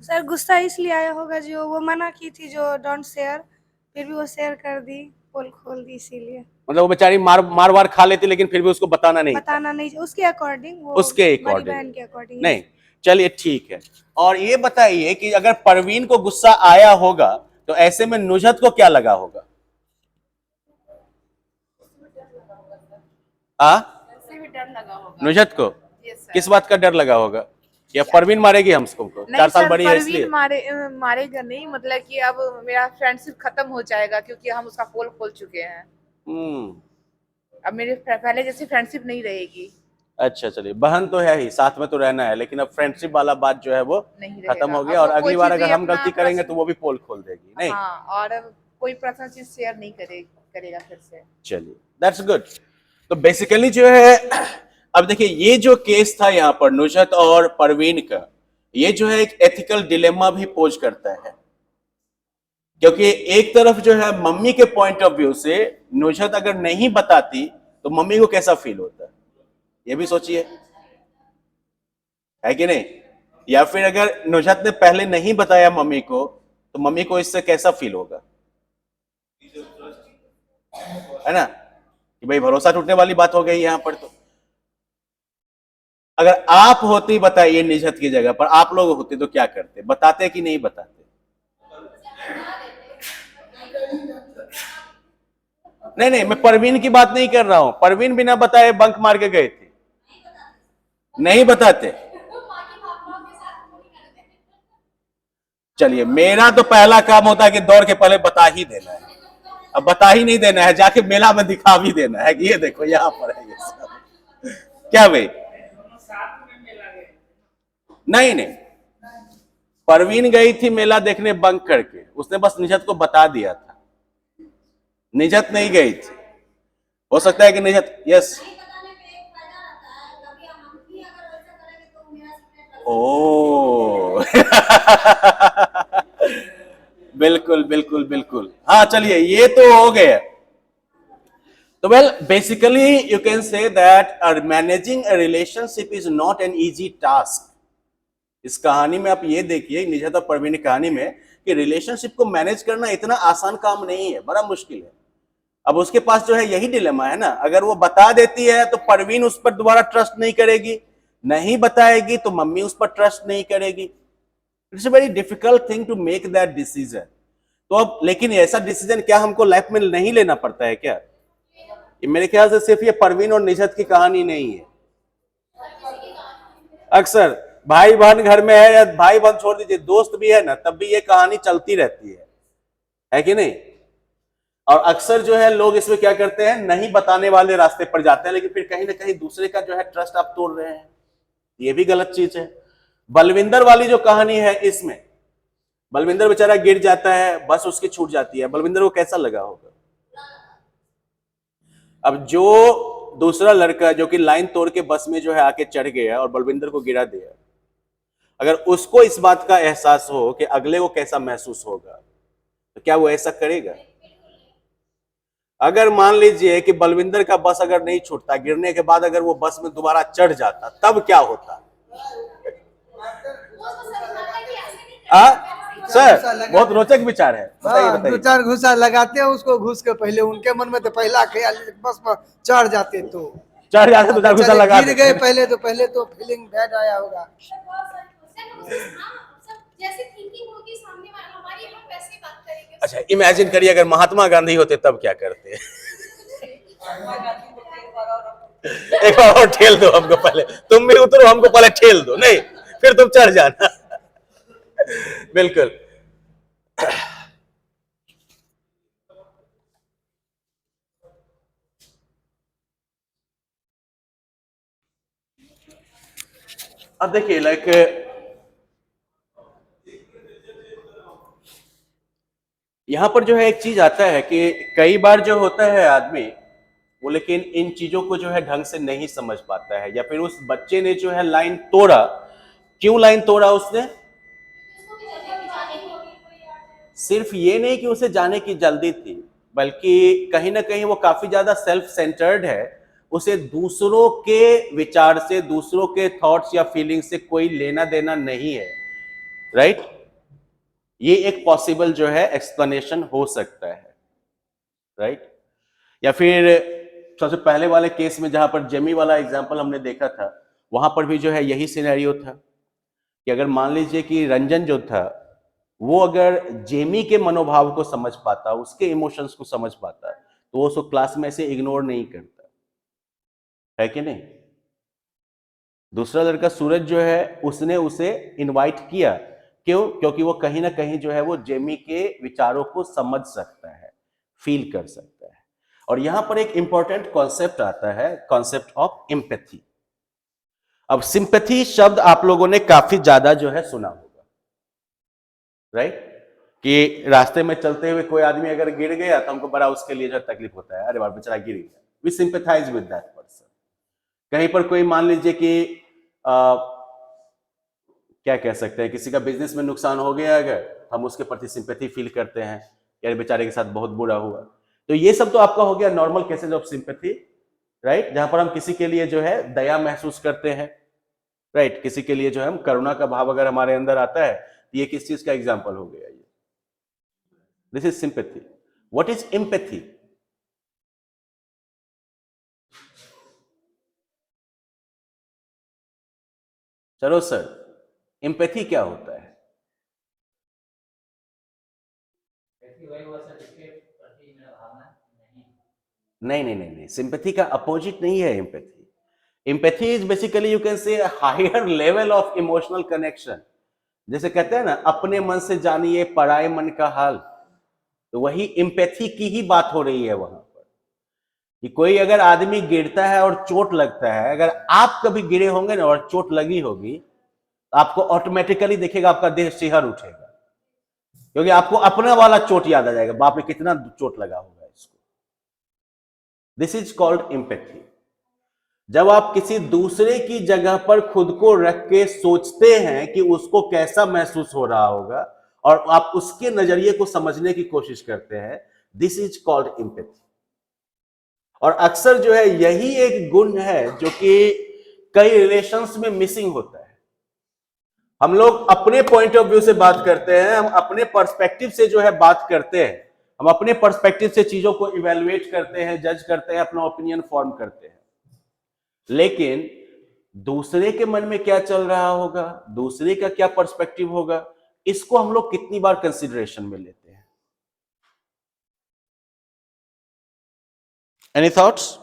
Speaker 10: सर गुस्सा इसलिए आया होगा, जो वो मना की थी जो डोंट शेयर, फिर भी वो शेयर कर दी, पोल खोल दी, इसीलिए।
Speaker 1: मतलब वो बेचारी मार वार खा लेती लेकिन फिर भी उसको बताना नहीं
Speaker 10: उसके अकॉर्डिंग, वो
Speaker 1: उसके
Speaker 10: बड़ी
Speaker 1: अकॉर्डिंग
Speaker 10: बहन के अकॉर्डिंग।
Speaker 1: नहीं। चलिए ठीक है। और ये बताइए कि अगर परवीन को गुस्सा आया होगा तो ऐसे में नुजहत को क्या लगा होगा?
Speaker 4: डर लगा होगा।
Speaker 1: नुजहत को किस बात का डर लगा होगा? या परवीन मारेगी हमको? 4 साल बड़ी है इसलिए?
Speaker 4: मारेगा नहीं, मतलब कि अब मेरा फ्रेंडशिप खत्म हो जाएगा क्योंकि हम उसका पोल खोल चुके हैं। अब मेरे पहले जैसी फ्रेंडशिप नहीं रहेगी।
Speaker 1: अच्छा, चलिए, बहन तो है ही, साथ में तो रहना है, लेकिन अब फ्रेंडशिप वाला बात जो है वो
Speaker 4: नहीं
Speaker 1: खत्म हो
Speaker 4: रहेगा।
Speaker 1: गया। और
Speaker 4: अब वो
Speaker 1: अगली
Speaker 4: कोई
Speaker 1: बार
Speaker 4: चीज़
Speaker 1: अगर हम
Speaker 4: अपना
Speaker 1: गलती करेंगे तो वो भी पोल खोल देगी, नहीं?
Speaker 4: हाँ, और अब कोई पर्सनल चीज शेयर नहीं करेगा फिर से।
Speaker 1: चलिए, दैट्स गुड। तो बेसिकली जो है, अब देखिए, ये जो केस था यहाँ पर नुजहत और परवीन का, ये जो है एक एथिकल डिलेमा भी पोज करता है। क्योंकि एक तरफ जो है मम्मी के पॉइंट ऑफ व्यू से नुजहत अगर नहीं बताती तो मम्मी को कैसा फील होता है, ये भी सोचिए, है कि नहीं? या फिर अगर नुजहत ने पहले नहीं बताया मम्मी को तो मम्मी को इससे कैसा फील होगा, है ना? कि भाई भरोसा टूटने वाली बात हो गई यहाँ पर। तो अगर आप होती, बताइए निजत की जगह पर आप लोग होते तो क्या करते? बताते कि नहीं बताते? नहीं नहीं, मैं परवीन की बात नहीं कर रहा हूं। परवीन बिना बताए बंक मार के गए थे, नहीं बताते। चलिए, मेरा तो पहला काम होता है कि दौड़ के पहले बता ही देना है। अब बता ही नहीं देना है, जाके मेला में दिखा भी देना है कि ये देखो यहां पर है ये सब। क्या भाई? नहीं नहीं, परवीन गई थी मेला देखने बंक करके, उसने बस निजत को बता दिया था, निजत नहीं गई थी। हो सकता है कि निजत, यस, ओ बिल्कुल बिल्कुल बिल्कुल, हाँ चलिए ये तो हो गया। तो well basically you can say that managing a relationship is not an easy task. इस कहानी में आप ये देखिए, निजत और परवीन की कहानी में, कि रिलेशनशिप को मैनेज करना इतना आसान काम नहीं है, बड़ा मुश्किल है। अब उसके पास जो है यही डिलेमा है ना, अगर वो बता देती है तो परवीन उस पर दोबारा ट्रस्ट नहीं करेगी, नहीं बताएगी तो मम्मी उस पर ट्रस्ट नहीं करेगी। It's a very difficult thing to make that decision. तो अब लेकिन ऐसा डिसीजन क्या हमको लाइफ में नहीं लेना पड़ता है क्या? मेरे ख्याल से सिर्फ ये परवीन और निजत की कहानी नहीं है, अक्सर भाई बहन घर में है, या भाई बहन छोड़ दीजिए, दोस्त भी है ना, तब भी ये कहानी चलती रहती है कि नहीं? और अक्सर जो है लोग इसमें क्या करते हैं, नहीं बताने वाले रास्ते पर जाते हैं, लेकिन फिर कहीं ना कहीं दूसरे का जो है ट्रस्ट आप तोड़ रहे हैं, ये भी गलत चीज है। बलविंदर वाली जो कहानी है, इसमें बलविंदर बेचारा गिर जाता है, बस उसकी छूट जाती है, बलविंदर को कैसा लगा होगा? अब जो दूसरा लड़का जो कि लाइन तोड़ के बस में जो है आके चढ़ गया और बलविंदर को गिरा दिया, अगर उसको इस बात का एहसास हो कि अगले को कैसा महसूस होगा, तो क्या वो ऐसा करेगा? अगर मान लीजिए कि बलविंदर का बस अगर नहीं छूटता, गिरने के बाद अगर वो बस में दोबारा चढ़ जाता, तब क्या होता? सर बहुत रोचक विचार है, बताइए बताइए।
Speaker 2: 2-4 घुसा लगाते हैं उसको, घुस के पहले उनके मन में तो पहला ख्याल बस पर चढ़ जाते, तो
Speaker 1: चढ़ जाते, 2-4 घुसा लगा
Speaker 2: गिर गए पहले तो फीलिंग बैड आया होगा।
Speaker 10: जैसे थिंकिंग होगी सामने वाला हमारी, हम वैसे बात करेंगे।
Speaker 1: अच्छा, इमेजिन करिए अगर महात्मा गांधी होते तब क्या करते? एक बार और ठेल दो हमको, पहले तुम भी उतरो, हमको पहले ठेल दो, नहीं फिर तुम चढ़ जाना। बिल्कुल। अब देखिए लाइक यहां पर जो है एक चीज आता है कि कई बार जो होता है आदमी वो, लेकिन इन चीजों को जो है ढंग से नहीं समझ पाता है, या फिर उस बच्चे ने जो है लाइन तोड़ा, क्यों लाइन तोड़ा उसने? सिर्फ ये नहीं कि उसे जाने की जल्दी थी, बल्कि कहीं ना कहीं वो काफी ज्यादा सेल्फ सेंटर्ड है, उसे दूसरों के विचार से, दूसरों के थॉट्स या फीलिंग से कोई लेना देना नहीं है, राइट? ये एक पॉसिबल जो है एक्सप्लेनेशन हो सकता है, राइट? या फिर सबसे पहले वाले केस में जहां पर जेमी वाला एग्जांपल हमने देखा था, वहां पर भी जो है यही सिनेरियो था कि अगर मान लीजिए कि रंजन जो था वो अगर जेमी के मनोभाव को समझ पाता, उसके इमोशंस को समझ पाता, तो वो उसको क्लास में से इग्नोर नहीं करता, है कि नहीं? दूसरा लड़का सूरज जो है, उसने उसे इनवाइट किया, क्यों? क्योंकि वो कहीं ना कहीं जो है वो जेमी के विचारों को समझ सकता है, फील कर सकता है। और यहां पर एक इंपॉर्टेंट कॉन्सेप्ट आता है, कॉन्सेप्ट ऑफ एम्पैथी। अब सिंपैथी शब्द आप लोगों ने काफी ज्यादा जो है सुना होगा, राइट? कि रास्ते में चलते हुए कोई आदमी अगर गिर गया तो हमको बड़ा उसके लिए जो तकलीफ होता है, अरे बाप बेचारा गिर गया, we sympathise with that person. कहीं पर कोई मान लीजिए कि क्या कह सकते हैं, किसी का बिजनेस में नुकसान हो गया, अगर हम उसके प्रति सिंपैथी फील करते हैं, यार बेचारे के साथ बहुत बुरा हुआ, तो ये सब तो आपका हो गया normal cases of sympathy, right? जहां पर हम किसी के लिए जो है दया महसूस करते हैं, राइट? किसी के लिए जो है हम करुणा का भाव अगर हमारे अंदर आता है, तो ये किस चीज का एग्जाम्पल हो गया? ये this is sympathy. What is empathy? चलो सर, एम्पैथी क्या होता है? नहीं नहीं नहीं नहीं, सिंपैथी का अपोजिट नहीं है empathy. Empathy is basically you can say higher level of emotional connection. जैसे कहते हैं ना, अपने मन से जानिए पराये मन का हाल, तो वही एम्पैथी की ही बात हो रही है वहां पर। कि कोई अगर आदमी गिरता है और चोट लगता है, अगर आप कभी गिरे होंगे ना और चोट लगी होगी, तो आपको ऑटोमेटिकली देखेगा आपका देह शिहर उठेगा, क्योंकि आपको अपना वाला चोट याद आ जाएगा, बाप रे कितना चोट लगा होगा इसको। This is called empathy. जब आप किसी दूसरे की जगह पर खुद को रख के सोचते हैं कि उसको कैसा महसूस हो रहा होगा, और आप उसके नजरिए को समझने की कोशिश करते हैं, दिस इज कॉल्ड एम्पैथी। और अक्सर जो है यही एक गुण है जो कि कई रिलेशंस में मिसिंग होता है। हम लोग अपने पॉइंट ऑफ व्यू से बात करते हैं, हम अपने पर्सपेक्टिव से जो है बात करते हैं, हम अपने पर्सपेक्टिव से चीजों को इवेलुएट करते हैं, जज करते हैं, अपना ओपिनियन फॉर्म करते हैं। लेकिन दूसरे के मन में क्या चल रहा होगा, दूसरे का क्या पर्सपेक्टिव होगा, इसको हम लोग कितनी बार कंसिडरेशन में लेते हैं? Any thoughts?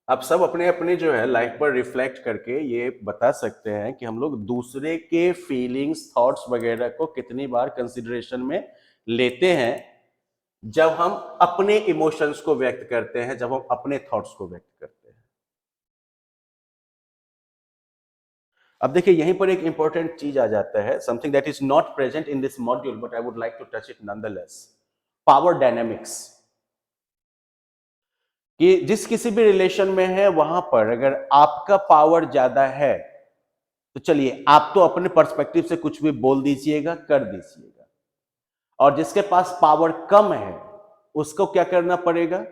Speaker 1: आप सब अपने अपने जो है लाइफ पर रिफ्लेक्ट करके ये बता सकते हैं कि हम लोग दूसरे के फीलिंग्स, थॉट्स वगैरह को कितनी बार कंसिडरेशन में लेते हैं जब हम अपने इमोशंस को व्यक्त करते हैं, जब हम अपने थॉट्स को व्यक्त करते हैं। अब देखिए, यहीं पर एक इंपॉर्टेंट चीज आ जाता है, something that is not present in this module but I would like to touch it nonetheless. Power dynamics. कि जिस किसी भी रिलेशन में है, वहां पर अगर आपका पावर ज्यादा है तो चलिए आप तो अपने पर्सपेक्टिव से कुछ भी बोल दीजिएगा, कर दीजिएगा, और जिसके पास पावर कम है उसको क्या करना पड़ेगा?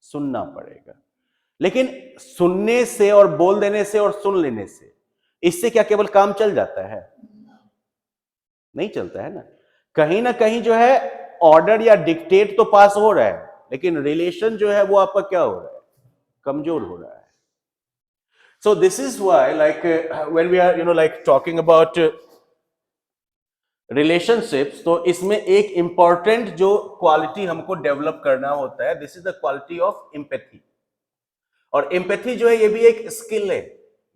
Speaker 1: सुनना पड़ेगा। लेकिन सुनने से और बोल देने से और सुन लेने से, इससे क्या केवल काम चल जाता है? नहीं चलता है ना कहीं जो है ऑर्डर या डिक्टेट तो पास हो रहा है, लेकिन रिलेशन जो है वो आपका क्या हो रहा है? कमजोर हो रहा है। So this is why like when we are like talking about relationships, तो इसमें एक इंपॉर्टेंट जो क्वालिटी हमको डेवलप करना होता है, this is the quality of empathy. और एम्पैथी जो है ये भी एक स्किल है,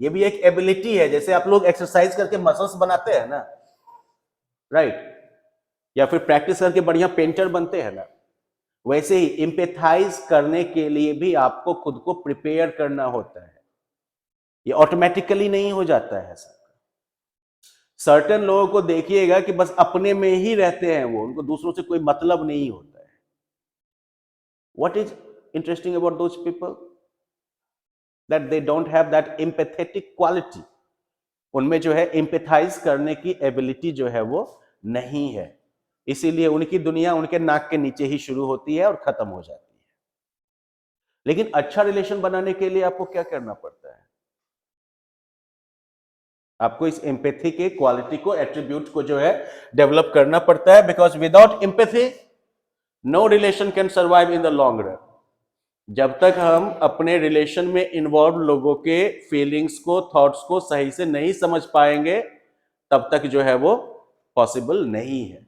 Speaker 1: ये भी एक एबिलिटी है। जैसे आप लोग एक्सरसाइज करके मसल्स बनाते हैं ना, राइट, या फिर प्रैक्टिस करके बढ़िया पेंटर बनते हैं ना, वैसे ही एम्पैथाइज करने के लिए भी आपको खुद को प्रिपेयर करना होता है। ये ऑटोमेटिकली नहीं हो जाता है सबका। सर्टेन लोगों को देखिएगा कि बस अपने में ही रहते हैं, वो उनको दूसरों से कोई मतलब नहीं होता है। What is interesting about those people? That they don't have that empathetic quality. उनमें जो है एम्पैथाइज करने की एबिलिटी जो है वो नहीं है, इसीलिए उनकी दुनिया उनके नाक के नीचे ही शुरू होती है और खत्म हो जाती है। लेकिन अच्छा रिलेशन बनाने के लिए आपको क्या करना पड़ता है? आपको इस एम्पैथी के क्वालिटी को, एट्रीब्यूट को जो है डेवलप करना पड़ता है, because without empathy no relation can survive in the long run. जब तक हम अपने रिलेशन में इन्वॉल्व लोगों के फीलिंग्स को, थॉट्स को सही से नहीं समझ पाएंगे, तब तक जो है वो पॉसिबल नहीं है।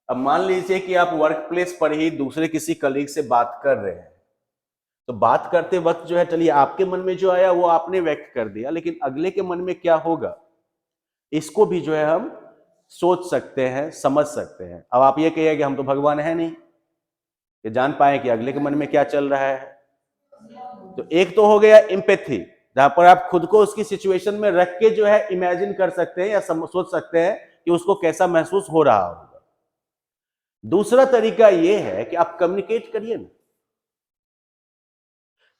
Speaker 1: अब मान लीजिए कि आप वर्क प्लेस पर ही दूसरे किसी कलीग से बात कर रहे हैं, तो बात करते वक्त जो है, चलिए आपके मन में जो आया वो आपने व्यक्त कर दिया, लेकिन अगले के मन में क्या होगा इसको भी जो है हम सोच सकते हैं, समझ सकते हैं। अब आप ये कहिए कि हम तो भगवान है नहीं कि जान पाए कि अगले के मन में क्या चल रहा है। तो एक तो हो गया एम्पैथी, जहां पर आप खुद को उसकी सिचुएशन में रख के जो है इमेजिन कर सकते हैं या सोच सकते हैं कि उसको कैसा महसूस हो रहा होगा। दूसरा तरीका यह है कि आप कम्युनिकेट करिए ना।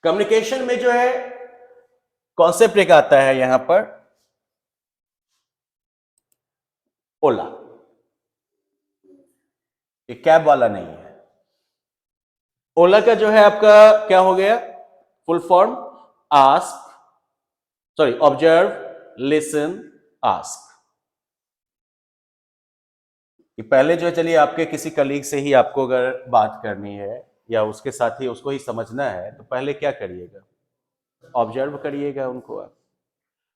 Speaker 1: कम्युनिकेशन में जो है कॉन्सेप्ट एक आता है यहां पर, ओला। ये कैब वाला नहीं है। ओला का जो है आपका क्या हो गया full form? Observe, listen, ask. पहले जो है, चलिए आपके किसी कलीग से ही आपको अगर बात करनी है, या उसके साथ ही उसको ही समझना है, तो पहले क्या करिएगा, ऑब्जर्व करिएगा उनको। आप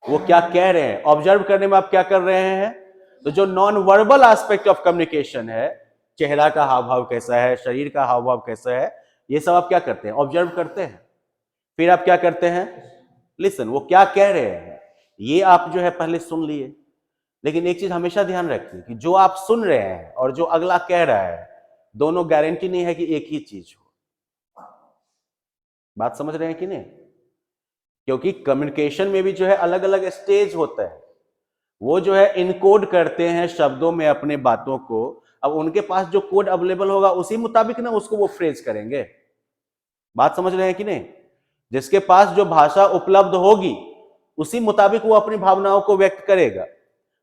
Speaker 1: वो क्या कह रहे हैं, ऑब्जर्व करने में आप क्या कर रहे हैं, तो जो non verbal aspect of communication है, चेहरा का हाव भाव कैसा है, शरीर का हाव भाव कैसा है, ये सब आप क्या करते हैं, ऑब्जर्व करते हैं। फिर आप क्या करते हैं, लिसन, वो क्या कह रहे हैं ये आप जो है पहले सुन लिए। लेकिन एक चीज हमेशा ध्यान रखिए कि जो आप सुन रहे हैं और जो अगला कह रहा है, दोनों गारंटी नहीं है कि एक ही चीज हो। बात समझ रहे हैं कि नहीं? क्योंकि कम्युनिकेशन में भी जो है अलग अलग स्टेज होता है। वो जो है इनकोड करते हैं शब्दों में अपने बातों को। अब उनके पास जो कोड अवेलेबल होगा उसी मुताबिक ना उसको वो फ्रेज करेंगे। बात समझ रहे हैं कि नहीं? जिसके पास जो भाषा उपलब्ध होगी उसी मुताबिक वो अपनी भावनाओं को व्यक्त करेगा।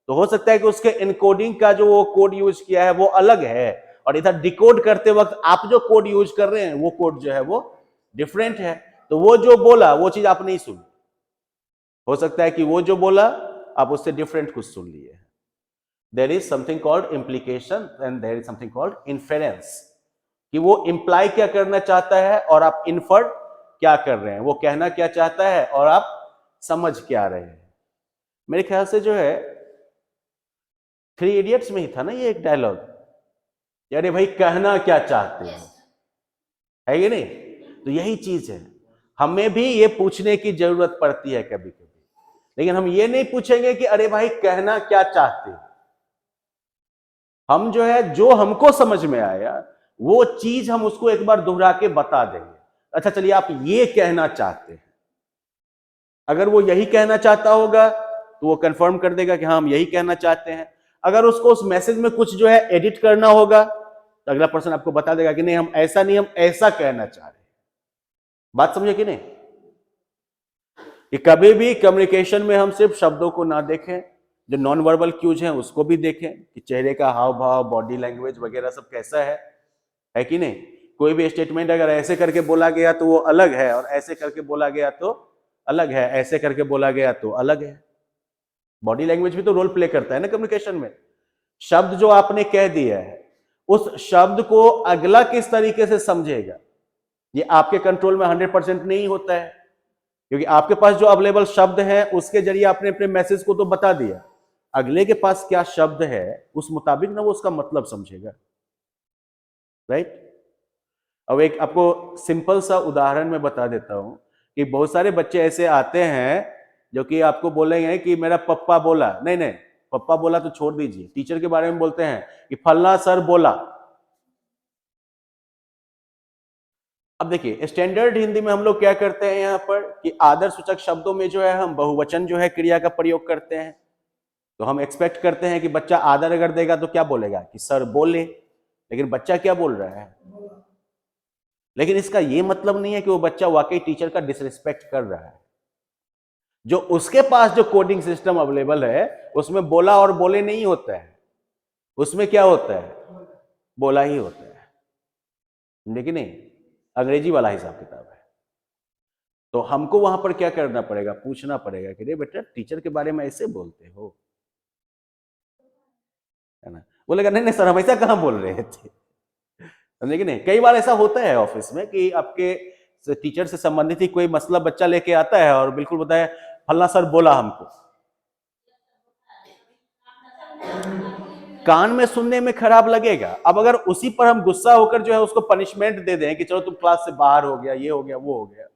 Speaker 1: तो हो सकता है कि उसके इनकोडिंग का जो वो कोड यूज किया है वो अलग है, और इधर डिकोड करते वक्त आप जो कोड यूज कर रहे हैं वो कोड जो है वो डिफरेंट है। तो वो जो बोला वो चीज आप नहीं सुनी। हो सकता है कि वो जो बोला आप उससे डिफरेंट कुछ सुन लिए। There is something called implication and there is something called inference, कि वो इंप्लाई क्या करना चाहता है और आप इन्फर क्या कर रहे हैं, वो कहना क्या चाहता है और आप समझ क्या रहे हैं। मेरे ख्याल से जो है 3 इडियट्स में ही था ना ये एक डायलॉग, अरे भाई कहना क्या चाहते हो, है ये नहीं? तो यही चीज है, हमें भी ये पूछने की जरूरत पड़ती है कभी कभी। लेकिन हम ये नहीं पूछेंगे कि अरे भाई कहना क्या चाहते हो। हम जो है जो हमको समझ में आया वो चीज हम उसको एक बार दोहरा के बता देंगे। अच्छा चलिए आप ये कहना चाहते हैं, अगर वो यही कहना चाहता होगा तो वो कंफर्म कर देगा कि हाँ हम यही कहना चाहते हैं। अगर उसको उस मैसेज में कुछ जो है एडिट करना होगा तो अगला पर्सन आपको बता देगा कि नहीं हम ऐसा नहीं, हम ऐसा कहना चाह रहे हैं। बात समझे कि नहीं? कि कभी भी कम्युनिकेशन में हम सिर्फ शब्दों को ना देखें, जो नॉन वर्बल क्यूज हैं उसको भी देखें कि चेहरे का हाव भाव, बॉडी लैंग्वेज वगैरह सब कैसा है कि नहीं? कोई भी स्टेटमेंट अगर ऐसे करके बोला गया तो वो अलग है, और ऐसे करके बोला गया तो अलग है, ऐसे करके बोला गया तो अलग है। बॉडी लैंग्वेज भी तो रोल प्ले करता है ना कम्युनिकेशन में। शब्द जो आपने कह दिया है उस शब्द को अगला किस तरीके से समझेगा ये आपके कंट्रोल में 100% नहीं होता है, क्योंकि आपके पास जो अवेलेबल शब्द है उसके जरिए आपने अपने मैसेज को तो बता दिया, अगले के पास क्या शब्द है उस मुताबिक ना वो उसका मतलब समझेगा, राइट? अब एक आपको सिंपल सा उदाहरण मैं बता देता हूं कि बहुत सारे बच्चे ऐसे आते हैं जो कि आपको बोलेंगे कि मेरा पप्पा बोला। नहीं नहीं, पप्पा बोला तो छोड़ दीजिए, टीचर के बारे में बोलते हैं कि फल्ला सर बोला। अब देखिए स्टैंडर्ड हिंदी में हम लोग क्या करते हैं यहाँ पर कि आदर सूचक शब्दों में जो है हम बहुवचन जो है क्रिया का प्रयोग करते हैं। तो हम एक्सपेक्ट करते हैं कि बच्चा आदर अगर देगा तो क्या बोलेगा कि सर बोले, लेकिन बच्चा क्या बोल रहा है। लेकिन इसका ये मतलब नहीं है कि वो बच्चा वाकई टीचर का डिसरिस्पेक्ट कर रहा है। जो उसके पास जो कोडिंग सिस्टम अवेलेबल है उसमें बोला और बोले नहीं होता है, उसमें क्या होता है, बोला ही होता है। लेकिन नहीं, अंग्रेजी वाला हिसाब किताब है। तो हमको वहां पर क्या करना पड़ेगा, पूछना पड़ेगा कि रे बेटा टीचर के बारे में ऐसे बोलते हो, है ना? बोलेगा नहीं नहीं सर हम ऐसा कहां बोल रहे थे। समझे नहीं? कई बार ऐसा होता है ऑफिस में कि आपके टीचर से संबंधित ही कोई मसला बच्चा लेके आता है और बिल्कुल बताए फल्ला सर बोला हमको। कान में सुनने में खराब लगेगा। अब अगर उसी पर हम गुस्सा होकर जो है उसको पनिशमेंट दे दें कि चलो तुम क्लास से बाहर हो गया, ये हो गया, वो हो गया,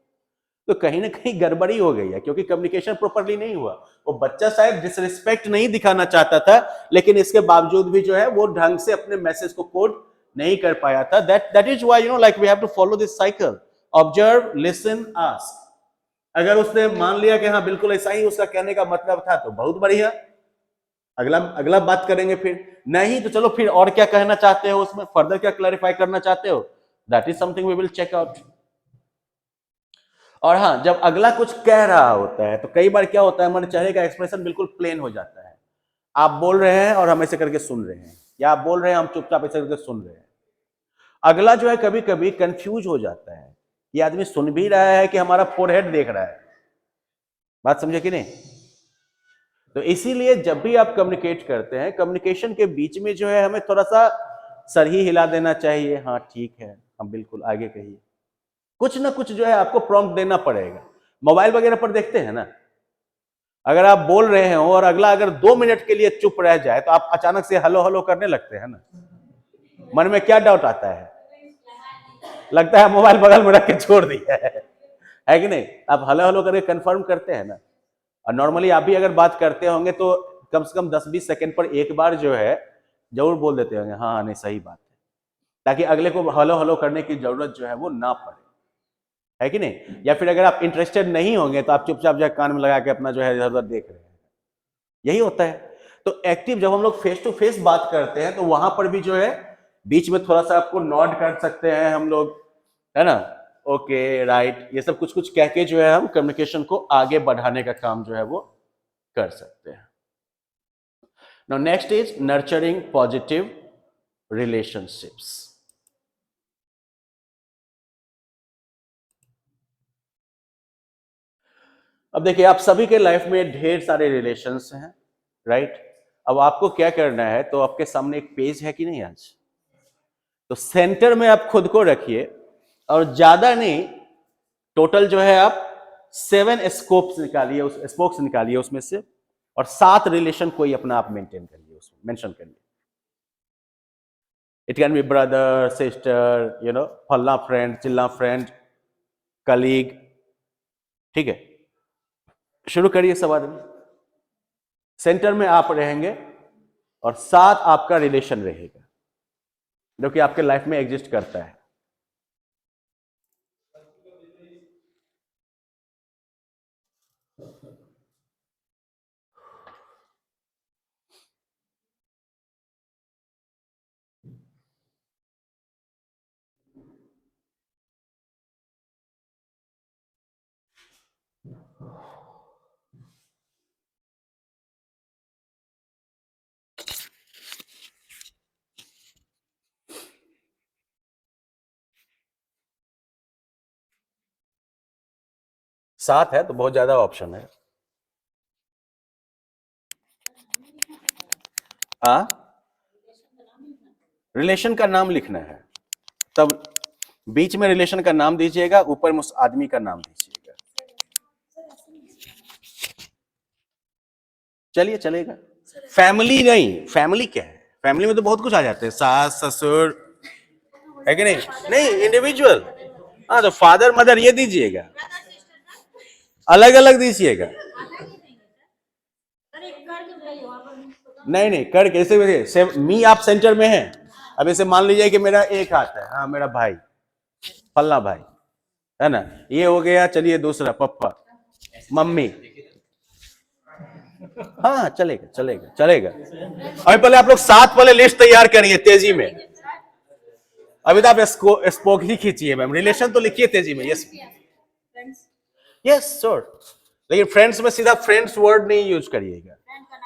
Speaker 1: तो कहीं ना कहीं गड़बड़ी हो गई है, क्योंकि कम्युनिकेशन प्रॉपर्ली नहीं हुआ। वो बच्चा शायद डिसरिस्पेक्ट नहीं दिखाना चाहता था, लेकिन इसके बावजूद भी जो है वो ढंग से अपने मैसेज को कोड नहीं कर पाया था। That is why like we have to follow this cycle, observe, listen, ask. अगर उसने मान लिया कि हाँ बिल्कुल ऐसा ही उसका कहने का मतलब था तो बहुत बढ़िया, अगला बात करेंगे। फिर नहीं तो चलो फिर और क्या कहना चाहते हो, उसमें फर्दर क्या क्लैरिफाई करना चाहते हो, that is something we will check out. और हाँ, जब अगला कुछ कह रहा होता है तो कई बार क्या होता है, हमारे चेहरे का एक्सप्रेशन बिल्कुल प्लेन हो जाता है। आप बोल रहे हैं और हम ऐसे करके सुन रहे हैं, या आप बोल रहे हैं हम चुपचाप ऐसे करके सुन रहे हैं। अगला जो है कभी कभी कंफ्यूज हो जाता है, ये आदमी सुन भी रहा है कि हमारा फोरहेड देख रहा है। बात समझे कि नहीं? तो इसीलिए जब भी आप कम्युनिकेट करते हैं, कम्युनिकेशन के बीच में जो है हमें थोड़ा सा सर ही हिला देना चाहिए, हाँ ठीक है, हम बिल्कुल आगे कहिए। कुछ ना कुछ जो है आपको प्रॉम्प्ट देना पड़ेगा। मोबाइल वगैरह पर देखते हैं ना, अगर आप बोल रहे हो और अगला अगर 2 मिनट के लिए चुप रह जाए तो आप अचानक से हेलो हेलो करने लगते हैं ना, मन में क्या डाउट आता है? लगता है मोबाइल बगल में रख के छोड़ दिया है कि नहीं? आप हेलो हेलो करके कंफर्म करते हैं ना। और नॉर्मली आप भी अगर बात करते होंगे तो कम से कम 10-20 सेकंड पर एक बार जो है जरूर बोल देते होंगे हाँ हाँ नहीं सही बात है, ताकि अगले को हेलो हेलो करने की जरूरत जो है वो ना पड़े, है कि नहीं? या फिर अगर आप इंटरेस्टेड नहीं होंगे तो आप चुपचाप जो कान में लगा के अपना जो है इधर उधर देख रहे हैं, यही होता है। तो एक्टिव जब हम लोग फेस टू फेस बात करते हैं तो वहां पर भी जो है बीच में थोड़ा सा आपको नॉड कर सकते हैं हम लोग, है ना, ओके राइट, ये सब कुछ कुछ कह के जो है हम कम्युनिकेशन को आगे बढ़ाने का काम जो है वो कर सकते हैं। Now next is nurturing positive relationships. अब देखिए आप सभी के लाइफ में ढेर सारे रिलेशंस हैं, राइट? अब आपको क्या करना है, तो आपके सामने एक पेज है कि नहीं आज, तो सेंटर में आप खुद को रखिए और ज्यादा नहीं, टोटल जो है आप 7 स्कोप्स निकालिए, उस स्पोक्स निकालिए उसमें से, और 7 रिलेशन कोई अपना आप मेंटेन करिए, उसमें मेंशन करिए। It can be brother, sister, you know, फल्ला फ्रेंड, चिल्ला फ्रेंड, कलीग, ठीक है? शुरू करिए सब आदमी। सेंटर में आप रहेंगे और 7 आपका रिलेशन रहेगा जो कि आपके लाइफ में एग्जिस्ट करता है। सात है तो बहुत ज्यादा ऑप्शन है। रिलेशन का नाम लिखना है, तब बीच में रिलेशन का नाम दीजिएगा, ऊपर में उस आदमी का नाम दीजिएगा। चलिए चलेगा। फैमिली नहीं, फैमिली क्या है? फैमिली में तो बहुत कुछ आ जाते हैं, सास ससुर, है कि नहीं? नहीं, इंडिविजुअल। हाँ तो फादर मदर ये दीजिएगा, अलग अलग दीजिएगा। नहीं नहीं, कर कैसे? मी आप सेंटर में है। अब ऐसे मान लीजिए कि मेरा एक हाथ है, हाँ मेरा भाई फल्ला भाई, है ना, ये हो गया। चलिए दूसरा पप्पा मम्मी, हाँ चलेगा चलेगा चलेगा। अभी पहले आप लोग 7 पहले लिस्ट तैयार करिए तेजी में। अभी तो आप स्पोक ही खींचिए मैम, रिलेशन तो लिखिए तेजी में। यस यस सर, लेकिन फ्रेंड्स में सीधा फ्रेंड्स वर्ड नहीं यूज करिएगा,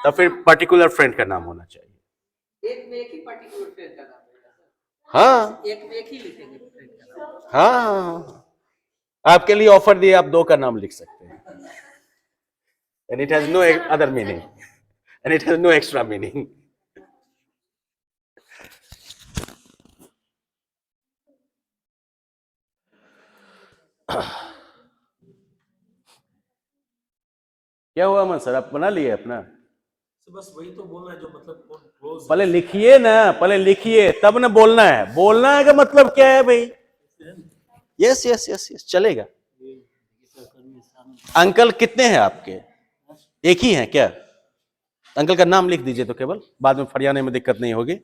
Speaker 1: तो फिर पर्टिकुलर फ्रेंड का नाम होना चाहिए।
Speaker 8: एक में एक ही पर्टिकुलर फ्रेंड का नाम रहेगा।
Speaker 1: हाँ
Speaker 8: एक में एक ही लिखेंगे फ्रेंड का नाम।
Speaker 1: हाँ, आपके लिए ऑफर दिए, आप 2 का नाम लिख सकते हैं। And it has no other meaning, and it has no extra meaning. क्या हुआ मन सर, आप बना लिए अपना?
Speaker 3: बस वही तो बोलना है जो मतलब क्लोज।
Speaker 1: पहले लिखिए ना, पहले लिखिए तब ना बोलना है। बोलना है का मतलब क्या है भाई? यस यस यस यस, चलेगा। अंकल कितने हैं आपके? एक ही हैं क्या? अंकल का नाम लिख दीजिए तो केवल, बाद में फरियाने में दिक्कत नहीं होगी।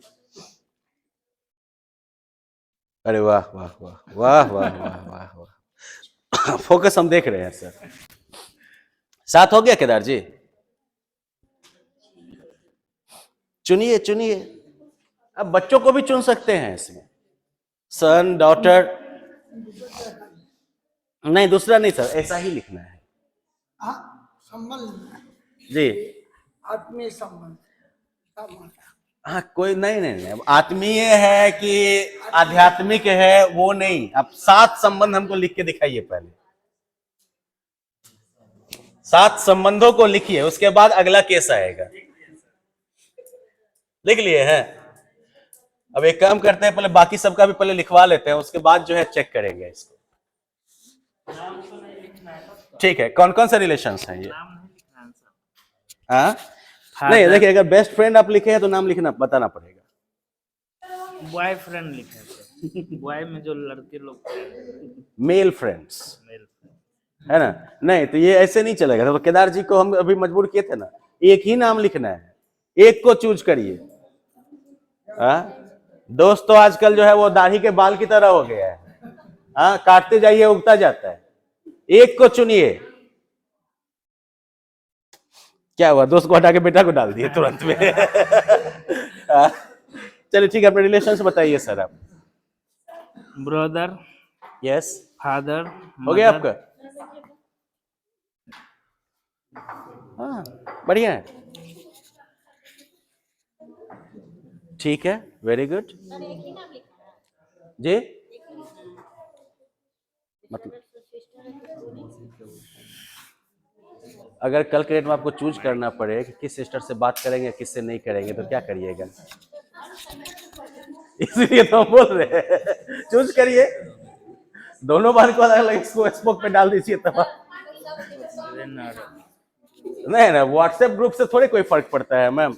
Speaker 1: अरे वाह वाह वाह वाह वाह वाह वाह वाह, फोकस हम देख रहे हैं सर। 7 हो गया केदार जी? चुनिए चुनिए, अब बच्चों को भी चुन सकते हैं इसमें, सन डॉटर। नहीं दूसरा नहीं सर, ऐसा ही लिखना है
Speaker 9: संबंध
Speaker 1: जी।
Speaker 9: आत्मीय संबंध।
Speaker 1: हाँ कोई नहीं नहीं नहीं, आत्मीय है कि आध्यात्मिक है वो नहीं, आप 7 संबंध हमको लिख के दिखाइए पहले। 7 संबंधों को लिखिए, उसके बाद अगला केस आएगा। लिख लिए हैं? अब एक काम करते हैं, पहले बाकी सबका भी पहले लिखवा लेते हैं, उसके बाद जो है चेक करेंगे इसको। ठीक है, कौन कौन से रिलेशंस हैं ये? हाँ नहीं, देखिए अगर बेस्ट फ्रेंड आप लिखे हैं तो नाम लिखना बताना पड़ेगा।
Speaker 11: बॉयफ्रेंड लिखे थे, बॉय में जो लड़के लोग,
Speaker 1: मेल फ्रेंड्स है ना। नहीं तो ये ऐसे नहीं चलेगा। तो केदार जी को हम अभी मजबूर किए थे ना, एक ही नाम लिखना है, एक को चूज करिए। दोस्त तो आजकल जो है वो दाढ़ी के बाल की तरह हो गया है। हाँ, काटते जाइए उगता जाता है। एक को चुनिए। क्या हुआ, दोस्त को हटा के बेटा को डाल दिए तुरंत में। चलिए ठीक है, अपने रिलेशंस बताइए सर आप।
Speaker 11: ब्रदर,
Speaker 1: यस,
Speaker 11: फादर,
Speaker 1: हो गया आपका? हाँ बढ़िया है, ठीक है, वेरी गुड जी। मतलब अगर कल के डेट में आपको चूज करना पड़े कि किस सिस्टर से बात करेंगे किससे नहीं करेंगे तो क्या करिएगा? इसलिए तो हम बोल रहे हैं चूज करिए, दोनों बार को अलग अलग स्पोक पे डाल दीजिए तब। नहीं ना, व्हाट्सएप ग्रुप से थोड़ी कोई फर्क पड़ता है मैम।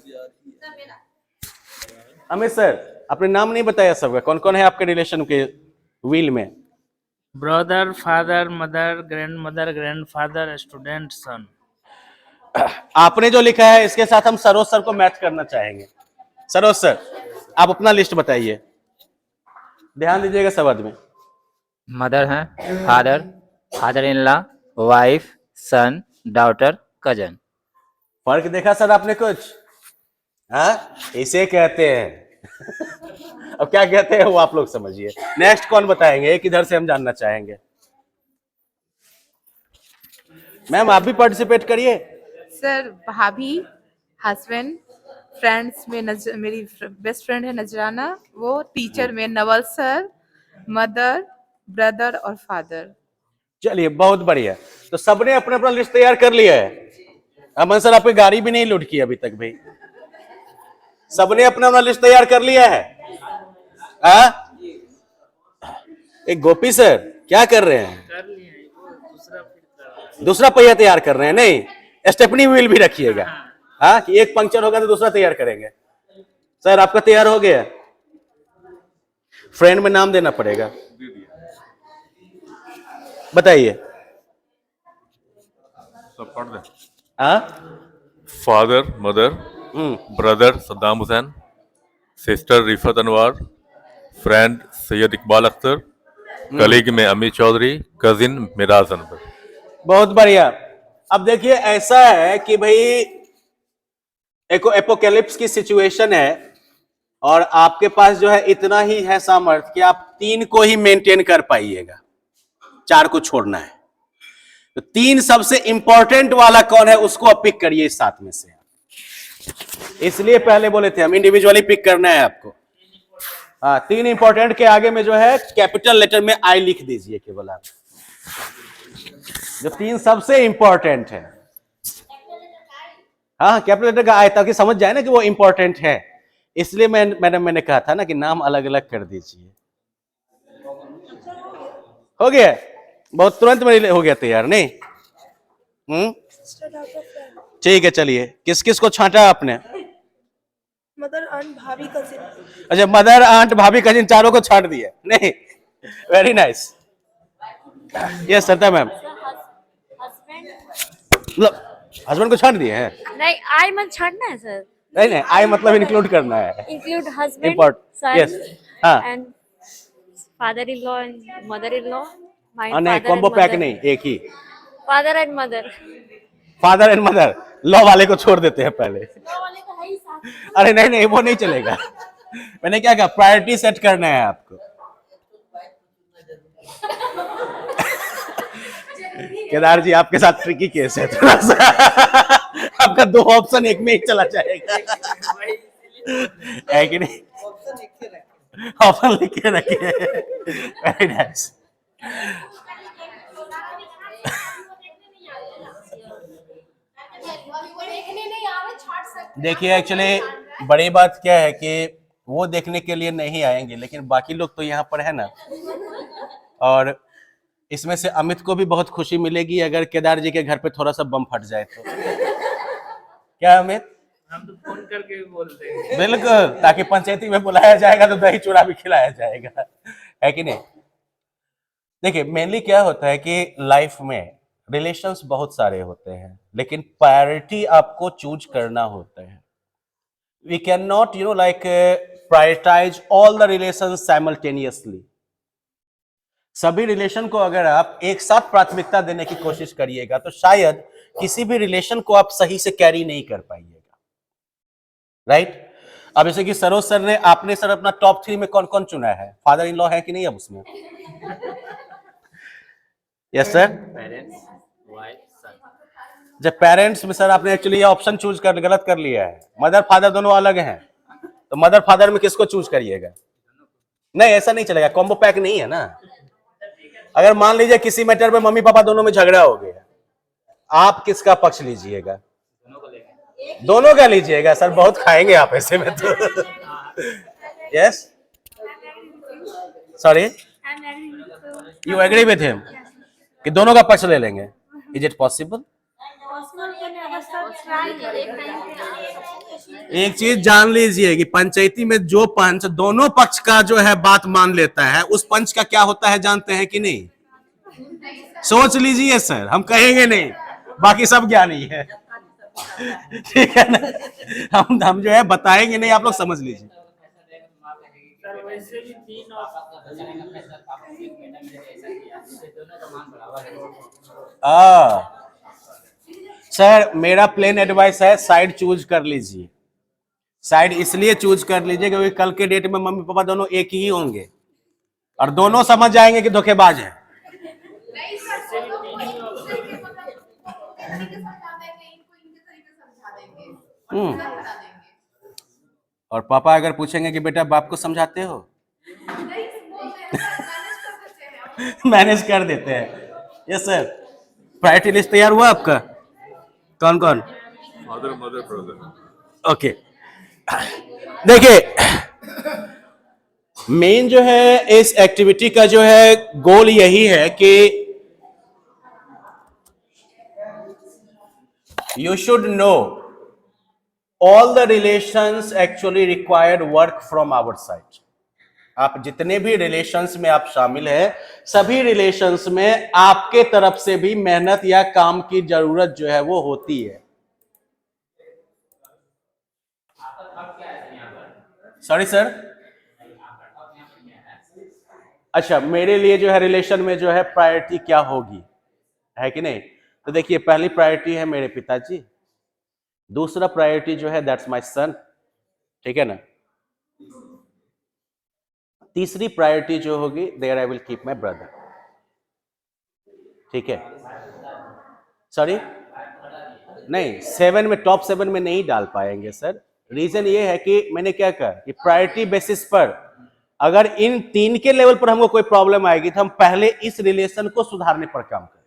Speaker 1: अमित सर, आपने नाम नहीं बताया सबका, कौन कौन है आपके रिलेशन के व्हील में?
Speaker 11: Brother, father, mother, grandmother, grandfather, student, son.
Speaker 1: आपने जो लिखा है इसके साथ हम सरोज सर को मैच करना चाहेंगे। सरोज सर, आप अपना लिस्ट बताइए, ध्यान दीजिएगा शब्द में।
Speaker 12: मदर हैं, father, father in law, wife, son, daughter, cousin.
Speaker 1: फर्क देखा सर आपने कुछ? हाँ, इसे कहते हैं। अब क्या कहते हैं वो आप लोग समझिए। नेक्स्ट कौन बताएंगे? एक इधर से हम जानना चाहेंगे। मैम आप भी पार्टिसिपेट करिए।
Speaker 13: सर, भाभी, हस्बैंड, फ्रेंड्स में मेरी बेस्ट फ्रेंड है नजराना, वो टीचर में नवल सर, मदर, ब्रदर और फादर।
Speaker 1: चलिए बहुत बढ़िया। तो सबने अपना अपना लिस्ट तैयार कर लिया है। अमन सर आपकी गाड़ी भी नहीं लूट की अभी तक भाई। सबने अपना अपना लिस्ट तैयार कर लिया है। एक गोपी सर क्या कर रहे हैं? दूसरा पहिया तैयार कर रहे हैं। नहीं, स्टेपनी व्हील भी रखिएगा। हाँ, कि एक पंक्चर होगा तो दूसरा तैयार करेंगे। सर आपका तैयार हो गया? फ्रेंड में नाम देना पड़ेगा, बताइए।
Speaker 3: सब पढ़ दे।
Speaker 1: Father,
Speaker 3: mother, brother Saddam Hussain, sister Rifat Anwar, friend Syed Iqbal Akhtar, colleague में अमीर चौधरी, कजिन मिराज अनवर।
Speaker 1: बहुत बढ़िया। अब देखिए ऐसा है कि भाई एपोकैलिप्स की सिचुएशन है और आपके पास जो है इतना ही है सामर्थ्य कि आप 3 को ही मेंटेन कर पाइएगा, 4 को छोड़ना है। तो 3 सबसे इंपॉर्टेंट वाला कौन है उसको आप पिक करिए इस 7 में से। इसलिए पहले बोले थे हम इंडिविजुअली पिक करना है आपको। हाँ, 3 इंपॉर्टेंट के आगे में जो है कैपिटल लेटर में आई लिख दीजिए केवल आप, जो 3 सबसे इंपॉर्टेंट है। हाँ, कैपिटल लेटर का आई, ताकि समझ जाए ना कि वो इंपॉर्टेंट है। इसलिए मैंने कहा था ना कि नाम अलग अलग कर दीजिए। हो गया, बहुत तुरंत में हो गया तैयार नहीं? ठीक है, चलिए किस किस को छांटा आपने?
Speaker 10: मदर, आंट, भाभी, कजिन।
Speaker 1: अच्छा, मदर, आंट, भाभी, कजिन चारों को छांट दिया। नहीं, वेरी नाइस। यस सरिता मैम। हस्बैंड को छांट दिए हैं?
Speaker 14: नहीं, आई मत छांटना है सर।
Speaker 1: नहीं, आई मतलब इंक्लूड करना है।
Speaker 14: इंक्लूड हस्बैंड,
Speaker 1: सन, यस, हाँ,
Speaker 14: and father in law and mother in law.
Speaker 1: नहीं, कॉम्बो पैक नहीं, एक ही।
Speaker 14: Father and mother.
Speaker 1: Father and mother, law वाले को छोड़ देते हैं पहले। अरे नहीं, वो नहीं चलेगा। मैंने क्या कहा, प्रायोरिटी सेट करना है आपको। केदार जी आपके साथ ट्रिकी केस है थोड़ा सा। आपका 2 ऑप्शन एक में ही चला जाएगा, है कि नहीं? ऑप्शन लिख के रखिए। Very nice. देखिए एक्चुअली बड़ी बात क्या है कि वो देखने के लिए नहीं आएंगे, लेकिन बाकी लोग तो यहाँ पर है ना। और इसमें से अमित को भी बहुत खुशी मिलेगी अगर केदार जी के घर पे थोड़ा सा बम फट जाए तो। क्या अमित?
Speaker 11: हम तो फोन करके भी बोलते हैं।
Speaker 1: बिल्कुल, ताकि पंचायती में बुलाया जाएगा तो दही चूड़ा भी खिलाया जाएगा, है कि नहीं? देखिए, मेनली क्या होता है कि लाइफ में रिलेशंस बहुत सारे होते हैं, लेकिन प्रायोरिटी आपको चूज करना होता है। We can not prioritise all the relations simultaneously. सभी रिलेशन को अगर आप एक साथ प्राथमिकता देने की कोशिश करिएगा तो शायद किसी भी रिलेशन को आप सही से कैरी नहीं कर पाइएगा, राइट? अब जैसे कि सरोज सर ने, आपने सर अपना टॉप 3 में कौन कौन चुना है? फादर इन लॉ है कि नहीं अब उसमें? Yes sir.
Speaker 12: पेरेंट्स, वाइफ, सन।
Speaker 1: जब पेरेंट्स में सर आपने एक्चुअली ये ऑप्शन चूज कर गलत कर लिया है। मदर फादर दोनों अलग हैं, तो मदर फादर में किसको चूज करिएगा? नहीं, ऐसा नहीं चलेगा, कॉम्बो पैक नहीं है ना। अगर मान लीजिए किसी मैटर में मम्मी पापा दोनों में झगड़ा हो गया, आप किसका पक्ष लीजिएगा? दोनों का लीजिएगा सर, बहुत खाएंगे आप ऐसे में तो। Yes, sorry, you agree with him कि दोनों का पक्ष ले लेंगे? Is it possible? एक चीज जान लीजिए कि पंचायती में जो पंच दोनों पक्ष का जो है बात मान लेता है, उस पंच का क्या होता है जानते हैं कि नहीं? सोच लीजिए सर, हम कहेंगे नहीं, बाकी सब ज्ञानी है। ठीक है ना? हम जो है बताएंगे नहीं, आप लोग समझ लीजिए। सर मेरा प्लेन एडवाइस है, साइड चूज कर लीजिए। साइड इसलिए चूज कर लीजिए क्योंकि कल के डेट में मम्मी पापा दोनों एक ही होंगे और दोनों समझ जाएंगे कि धोखेबाज है। और पापा अगर पूछेंगे कि बेटा बाप को समझाते हो? मैनेज कर देते हैं। Yes sir. प्रायोरिटी लिस्ट तैयार हुआ आपका? कौन कौन?
Speaker 3: Father, mother, brother.
Speaker 1: ओके, देखिए मेन जो है इस एक्टिविटी का जो है गोल यही है कि you should know all the relations actually required work from our side। आप जितने भी रिलेशंस में आप शामिल हैं, सभी रिलेशंस में आपके तरफ से भी मेहनत या काम की जरूरत जो है वो होती है। सॉरी सर, अच्छा मेरे लिए जो है रिलेशन में जो है प्रायोरिटी क्या होगी, है कि नहीं? तो देखिए, पहली प्रायोरिटी है मेरे पिताजी, दूसरा प्रायोरिटी जो है दैट्स माय सन, ठीक है ना? तीसरी प्रायोरिटी जो होगी there I will keep my brother, ठीक है? सॉरी नहीं, 7 में, टॉप 7 में नहीं डाल पाएंगे सर। रीजन ये है कि मैंने क्या कहा कि प्रायोरिटी बेसिस पर अगर इन 3 के लेवल पर हमको कोई प्रॉब्लम आएगी तो हम पहले इस रिलेशन को सुधारने पर काम करें।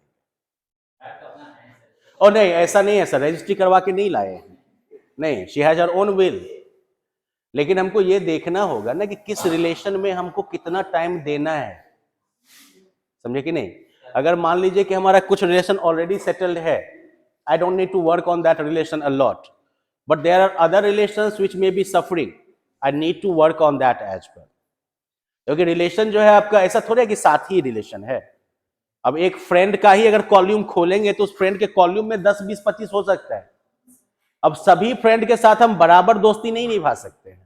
Speaker 1: और नहीं, ऐसा नहीं है सर, रजिस्ट्री करवा के नहीं लाए हैं, नहीं, she has her own will. लेकिन हमको ये देखना होगा ना कि किस रिलेशन में हमको कितना टाइम देना है, समझे कि नहीं? अगर मान लीजिए कि हमारा कुछ रिलेशन ऑलरेडी सेटल्ड है, I don't need to work on that relation a lot, but there are other relations which may be suffering, I need to work on that as well. क्योंकि रिलेशन जो है आपका ऐसा थोड़ा है कि साथी रिलेशन है। अब एक फ्रेंड का ही अगर कॉल्यूम खोलेंगे तो उस फ्रेंड के कॉल्यूम में 10, 20, 25 हो सकता है। अब सभी फ्रेंड के साथ हम बराबर दोस्ती नहीं निभा सकते हैं।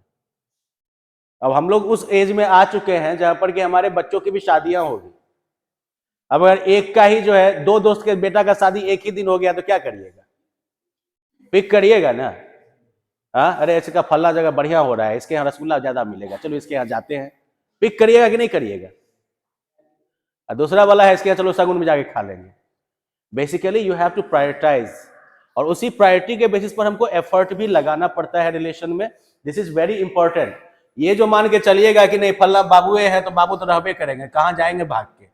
Speaker 1: अब हम लोग उस एज में आ चुके हैं जहां पर कि हमारे बच्चों की भी शादियां होगी। अब अगर एक का ही जो है 2 दोस्त के बेटा का शादी एक ही दिन हो गया तो क्या करिएगा? पिक करिएगा ना? हाँ, अरे इसका फल्ला जगह बढ़िया हो रहा है, इसके यहाँ रसगुल्ला ज्यादा मिलेगा, चलो इसके यहाँ जाते हैं। पिक करिएगा कि नहीं करिएगा? और दूसरा वाला है इसके यहाँ चलो शगुन में जाके खा लेंगे। Basically you have to prioritise, और उसी प्रायोरिटी के बेसिस पर हमको एफर्ट भी लगाना पड़ता है रिलेशन में। This is very important. ये जो मान के चलिएगा कि नहीं फल्ला बाबू है तो बाबू तो रहबे करेंगे, कहाँ जाएंगे भाग के,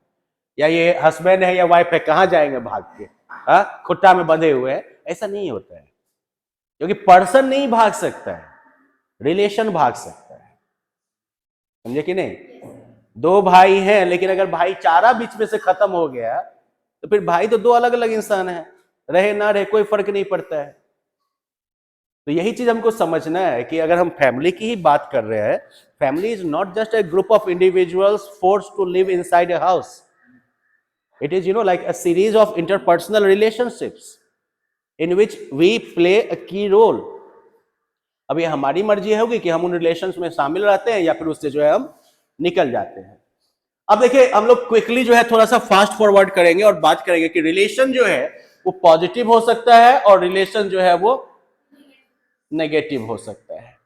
Speaker 1: या ये हस्बैंड है या वाइफ है कहाँ जाएंगे भाग के, हाँ खुट्टा में बंधे हुए हैं, ऐसा नहीं होता है। क्योंकि पर्सन नहीं भाग सकता है, रिलेशन भाग सकता है। समझे कि नहीं? दो भाई हैं, लेकिन अगर भाईचारा बीच में से खत्म हो गया तो फिर भाई तो दो अलग अलग इंसान हैं, रहे ना रहे कोई फर्क नहीं पड़ता है। तो यही चीज हमको समझना है कि अगर हम फैमिली की ही बात कर रहे हैं, family is not just a group of individuals forced to live inside a house. It is, like a series of interpersonal relationships in which we play a key role. अब ये हमारी मर्जी होगी कि हम उन रिलेशंस में शामिल रहते हैं या फिर उससे जो है हम निकल जाते हैं. अब देखिए हम लोग क्विकली जो है थोड़ा सा फास्ट फॉरवर्ड करेंगे और बात करेंगे कि रिलेशन जो है वो पॉजिटिव हो सकता है और रिलेशन जो है वो नेगेटिव हो सकता है.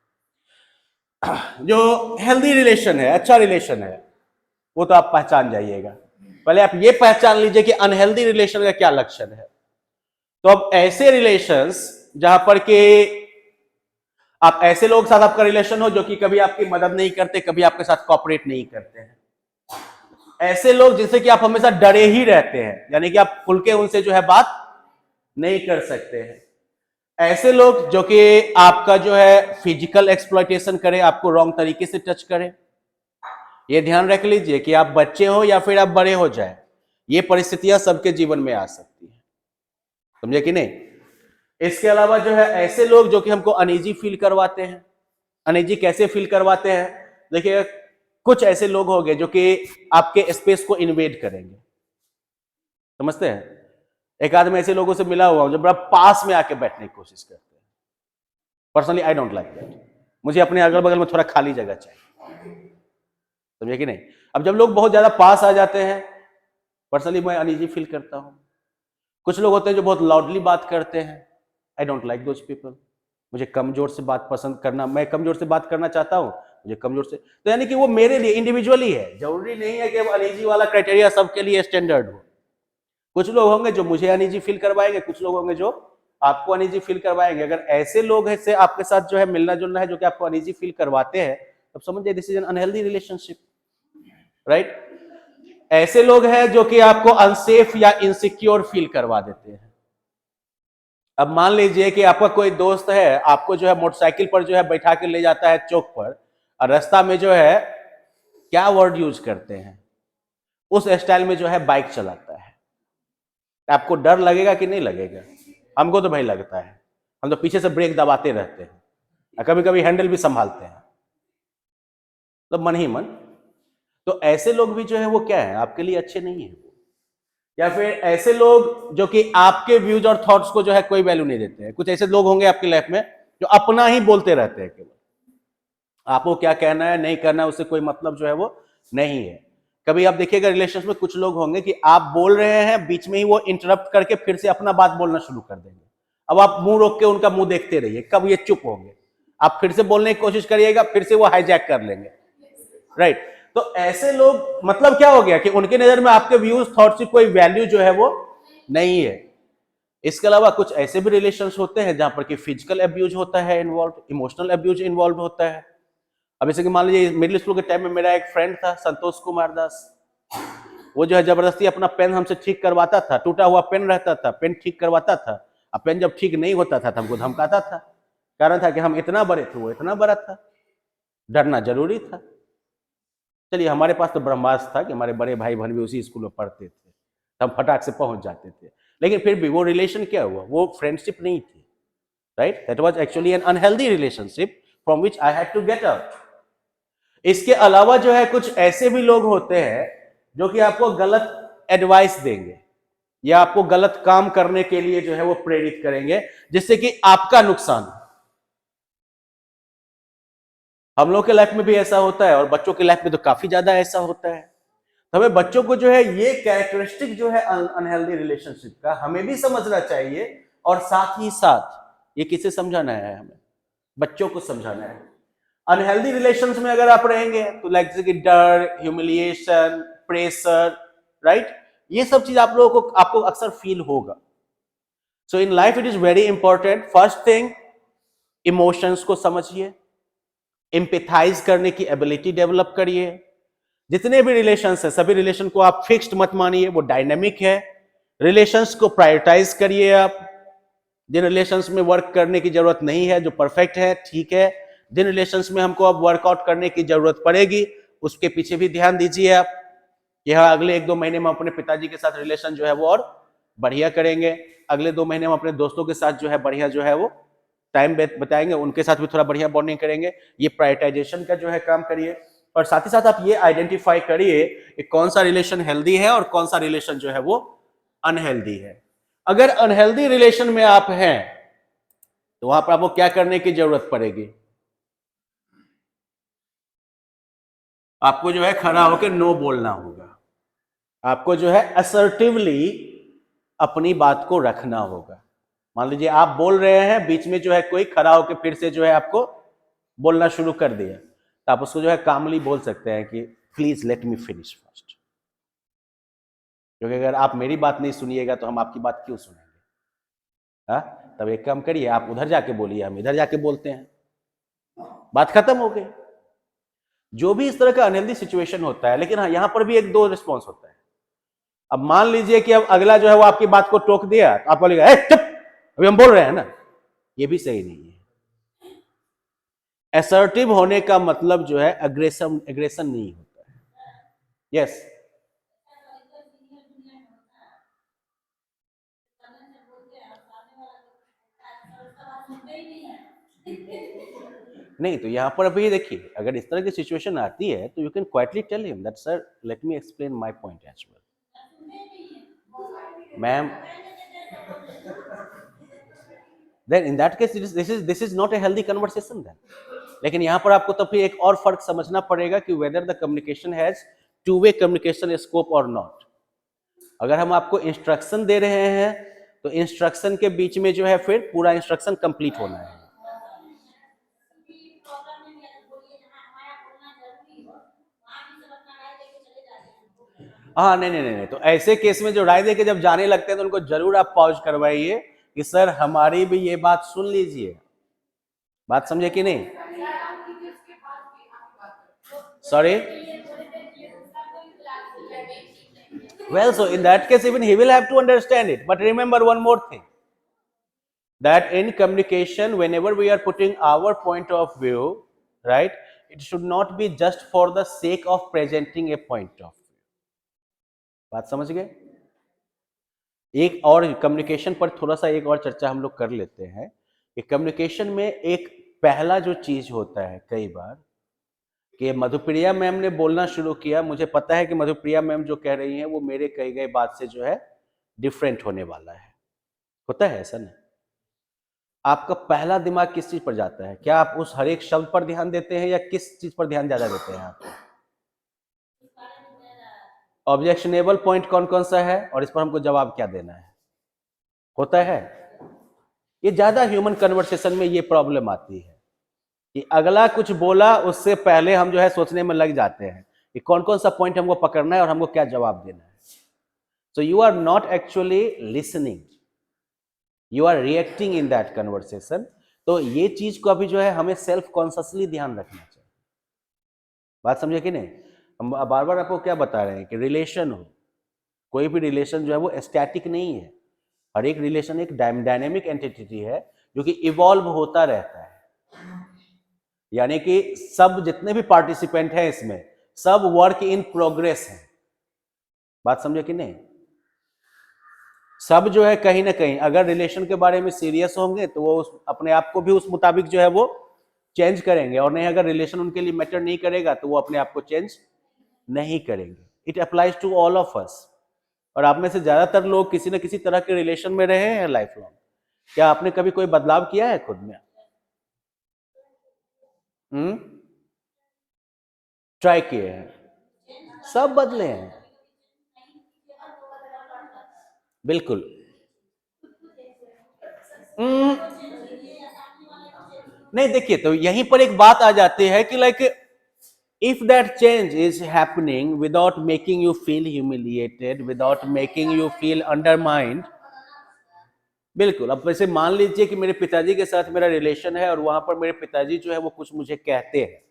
Speaker 1: जो हेल्दी रिलेशन है, अच्छा रिलेशन है, वो तो आप पहचान जाइएगा. पहले आप ये पहचान लीजिए कि अनहेल्दी रिलेशन का क्या लक्षण है. तो अब ऐसे रिलेशंस जहां पर के आप ऐसे लोग के साथ आपका रिलेशन हो जो कि कभी आपकी मदद नहीं करते, कभी आपके साथ कोऑपरेट नहीं करते हैं. ऐसे लोग जिनसे कि आप हमेशा डरे ही रहते हैं, यानी कि आप खुल के उनसे जो है बात नहीं कर सकते हैं. ऐसे लोग जो कि आपका जो है फिजिकल एक्सप्लॉयटेशन करे, आपको रॉन्ग तरीके से टच करे. ये ध्यान रख लीजिए कि आप बच्चे हो या फिर आप बड़े हो जाए, ये परिस्थितियां सबके जीवन में आ सकती है. समझे कि नहीं? इसके अलावा जो है ऐसे लोग जो कि हमको अनईजी फील करवाते हैं. अनईजी कैसे फील करवाते हैं? देखिए कुछ ऐसे लोग होंगे जो कि आपके स्पेस को इन्वेड करेंगे. समझते हैं? एक आदमी ऐसे लोगों से मिला हुआ हूं जो बड़ा पास में आके बैठने की कोशिश करते हैं. Personally I don't like that. मुझे अपने अगल बगल में थोड़ा खाली जगह चाहिए. समझे कि नहीं? अब जब लोग बहुत ज्यादा पास आ जाते हैं, पर्सनली मैं अनईजी फील करता हूं. कुछ लोग होते हैं जो बहुत लाउडली बात करते हैं. आई डोंट लाइक दोज पीपल. मुझे कमजोर से बात पसंद करना, मैं कमजोर से बात करना चाहता हूं, मुझे कमजोर से, तो यानी कि वो मेरे लिए इंडिविजुअली है. जरूरी नहीं है कि अनईजी वाला क्राइटेरिया सबके लिए स्टैंडर्ड हो. कुछ लोग होंगे जो मुझे अनईजी फील करवाएंगे, कुछ लोग होंगे जो आपको अनईजी फील करवाएंगे. अगर ऐसे लोग से आपके साथ जो है मिलना जुलना है जो कि आपको अनईजी फील करवाते हैं, तब समझिए this is an unhealthy relationship. Right? ऐसे लोग हैं जो कि आपको अनसेफ या इनसिक्योर फील करवा देते हैं. अब मान लीजिए कि आपका कोई दोस्त है, आपको जो है मोटरसाइकिल पर जो है बैठा के ले जाता है चौक पर, और रास्ता में जो है क्या वर्ड यूज करते हैं, उस स्टाइल में जो है बाइक चलाता है. आपको डर लगेगा कि नहीं लगेगा? हमको तो भाई लगता है. हम तो पीछे से ब्रेक दबाते रहते हैं, कभी कभी हैंडल भी संभालते हैं, तो मन ही मन. तो ऐसे लोग भी जो है वो क्या है, आपके लिए अच्छे नहीं है. या फिर ऐसे लोग जो कि आपके व्यूज और थॉट्स को जो है कोई वैल्यू नहीं देते हैं. कुछ ऐसे लोग होंगे आपकी लाइफ में जो अपना ही बोलते रहते हैं, केवल आपको क्या कहना है नहीं करना है उससे कोई मतलब जो है वो नहीं है. कभी आप देखिएगा रिलेशंस में कुछ लोग होंगे कि आप बोल रहे हैं, बीच में ही वो इंटरप्ट करके फिर से अपना बात बोलना शुरू कर देंगे. अब आप मुंह रोक के उनका मुंह देखते रहिए, कब ये चुप होंगे. आप फिर से बोलने की कोशिश करिएगा, फिर से वो हाईजैक कर लेंगे. राइट? तो ऐसे लोग, मतलब क्या हो गया कि उनके नजर में आपके व्यूज थॉट्स की कोई वैल्यू जो है वो नहीं है. इसके अलावा कुछ ऐसे भी रिलेशंस होते हैं जहां पर कि फिजिकल अब्यूज होता है इन्वॉल्व, इमोशनल अब्यूज इन्वॉल्व होता है. अब जैसे कि मान लीजिए मिडिल स्कूल के टाइम में मेरा एक फ्रेंड था संतोष कुमार दास. वो जो है जबरदस्ती अपना पेन हमसे ठीक करवाता था. टूटा हुआ पेन रहता था, पेन ठीक करवाता था. अब पेन जब ठीक नहीं होता था तो हमको धमकाता था. कारण था कि हम इतना बड़े थे, वो इतना बड़ा था. डरना जरूरी था. चलिए हमारे पास तो ब्रह्मास्त्र था कि हमारे बड़े भाई बहन भी उसी स्कूल में पढ़ते थे, तो हम फटाक से पहुंच जाते थे. लेकिन फिर भी वो रिलेशन क्या हुआ, वो फ्रेंडशिप नहीं थी. Right? That was actually an unhealthy relationship from which I had to get out. इसके अलावा जो है कुछ ऐसे भी लोग होते हैं जो कि आपको गलत एडवाइस देंगे या आपको गलत काम करने के लिए जो है वो प्रेरित करेंगे, जिससे कि आपका नुकसान हो. हम लोग के लाइफ में भी ऐसा होता है और बच्चों के लाइफ में तो काफी ज्यादा ऐसा होता है. तो हमें बच्चों को जो है ये कैरेक्टरिस्टिक जो है अनहेल्दी रिलेशनशिप का हमें भी समझना चाहिए, और साथ ही साथ ये किसे समझाना है, हमें बच्चों को समझाना है. अनहेल्दी रिलेशंस में अगर आप रहेंगे तो लाइक जैसे कि डर, ह्यूमिलिएशन, प्रेशर, राइट, ये सब चीज आप लोगों को आपको अक्सर फील होगा. So in life it is very important. First thing, emotions को समझिए, एम्पैथाइज करने की एबिलिटी डेवलप करिए. जितने भी रिलेशंस हैं सभी रिलेशन को आप फिक्स्ड मत मानिए, वो डायनामिक है. रिलेशंस को प्रायोरिटाइज करिए. आप जिन रिलेशंस में वर्क करने की जरूरत नहीं है, जो परफेक्ट है, ठीक है. जिन रिलेशंस में हमको अब वर्कआउट करने की जरूरत पड़ेगी उसके पीछे भी ध्यान दीजिए आप कि हाँ अगले 1-2 महीने में अपने पिताजी के साथ रिलेशन जो है वो और बढ़िया करेंगे, अगले 2 महीने में अपने दोस्तों के साथ जो है बढ़िया जो है वो टाइम बताएंगे, उनके साथ भी थोड़ा बढ़िया बॉन्डिंग करेंगे। ये प्रायोरिटाइजेशन का जो है काम करिए और साथ ही साथ आप ये आइडेंटिफाई करिए कि कौन सा रिलेशन हेल्दी है और कौन सा रिलेशन जो है वो अनहेल्दी है। अगर अनहेल्दी रिलेशन में आप हैं तो वहां पर आपको क्या करने की जरूरत पड़ेगी? आपको जो है खड़ा होकर नो बोलना होगा, आपको जो है असर्टिवली अपनी बात को रखना होगा। मान लीजिए आप बोल रहे हैं, बीच में जो है कोई खड़ा होकर फिर से जो है आपको बोलना शुरू कर दिया, तो आप उसको जो है कामली बोल सकते हैं कि please let me finish first, क्योंकि अगर आप मेरी बात नहीं सुनिएगा तो हम आपकी बात क्यों सुनेंगे। हाँ, तब एक काम करिए, आप उधर जाके बोलिए, हम इधर जाके बोलते हैं, बात खत्म हो गई। जो भी इस तरह का अनहेल्दी सिचुएशन होता है, लेकिन हाँ यहां पर भी 1-2 रिस्पॉन्स होता है। अब मान लीजिए कि अब अगला जो है वो आपकी बात को टोक दिया, तो आप बोलेगा चुप, अभी हम बोल रहे हैं ना, ये भी सही नहीं है। असर्टिव होने का मतलब जो है एग्रेशन नहीं होता है। यस, नहीं तो यहां पर अभी देखिए, अगर इस तरह की सिचुएशन आती है तो you can quietly tell him that sir let me explain my point as well. Ma'am, then in that case this is not a healthy conversation then। लेकिन यहाँ पर आपको तो फिर एक और फर्क समझना पड़ेगा कि whether the communication has two-way communication scope or not। अगर हम आपको इंस्ट्रक्शन दे रहे हैं तो इंस्ट्रक्शन के बीच में जो है फिर पूरा इंस्ट्रक्शन कंप्लीट होना है। हाँ नहीं, तो ऐसे केस में जो राय दे के जब जाने लगते हैं तो उनको जरूर आप पॉज करवाइए कि सर हमारी भी ये बात सुन लीजिए। बात समझे कि नहीं? Sorry, well so in that case even he will have to understand it, but remember one more thing, that in communication whenever we are putting our point of view, right, it should not be just for the sake of presenting a point of view। बात समझ गए? एक और communication पर थोड़ा सा एक और चर्चा हम लोग कर लेते हैं कि कम्युनिकेशन में एक पहला जो चीज होता है कई बार कि मधुप्रिया मैम ने बोलना शुरू किया, मुझे पता है कि मधुप्रिया मैम जो कह रही हैं वो मेरे कही गए बात से जो है डिफरेंट होने वाला है। होता है ऐसा नहीं? आपका पहला दिमाग किस चीज पर जाता है? क्या आप उस हर एक शब्द पर ध्यान देते हैं या किस चीज पर ध्यान ज्यादा देते हैं आप? ऑब्जेक्शनेबल पॉइंट कौन कौन सा है और इस पर हमको जवाब क्या देना है? होता है ये ज्यादा ह्यूमन कन्वर्सेशन में ये प्रॉब्लम आती है कि अगला कुछ बोला उससे पहले हम जो है सोचने में लग जाते हैं कि कौन कौन सा पॉइंट हमको पकड़ना है और हमको क्या जवाब देना है। So you are not actually listening, you are reacting in that conversation. तो ये चीज को अभी जो है हमें सेल्फ कॉन्शियसली ध्यान रखना चाहिए। बात समझे कि नहीं? हम बार बार आपको क्या बता रहे हैं कि रिलेशन हो, कोई भी रिलेशन जो है वो स्टैटिक नहीं है। हर एक रिलेशन एक डायनेमिक एंटिटी है जो कि इवॉल्व होता रहता है। यानी कि सब जितने भी पार्टिसिपेंट हैं इसमें सब वर्क इन प्रोग्रेस है। बात समझे कि नहीं? सब जो है कहीं ना कहीं अगर रिलेशन के बारे में सीरियस होंगे तो वो अपने आप को भी उस मुताबिक जो है वो चेंज करेंगे, और नहीं अगर रिलेशन उनके लिए मैटर नहीं करेगा तो वो अपने आप को चेंज नहीं करेंगे। It applies to all of us. और आप में से ज्यादातर लोग किसी न किसी तरह के रिलेशन में रहे हैं लाइफ लॉन्ग। क्या आपने कभी कोई बदलाव किया है खुद में? ट्राई किए हैं, सब बदले हैं, बिल्कुल। नहीं देखिए, तो यहीं पर एक बात आ जाती है कि like if that change is happening without making you feel humiliated, without making you feel undermined, बिल्कुल। अब वैसे मान लीजिए कि मेरे पिताजी के साथ मेरा रिलेशन है और वहां पर मेरे पिताजी जो है वो कुछ मुझे कहते हैं,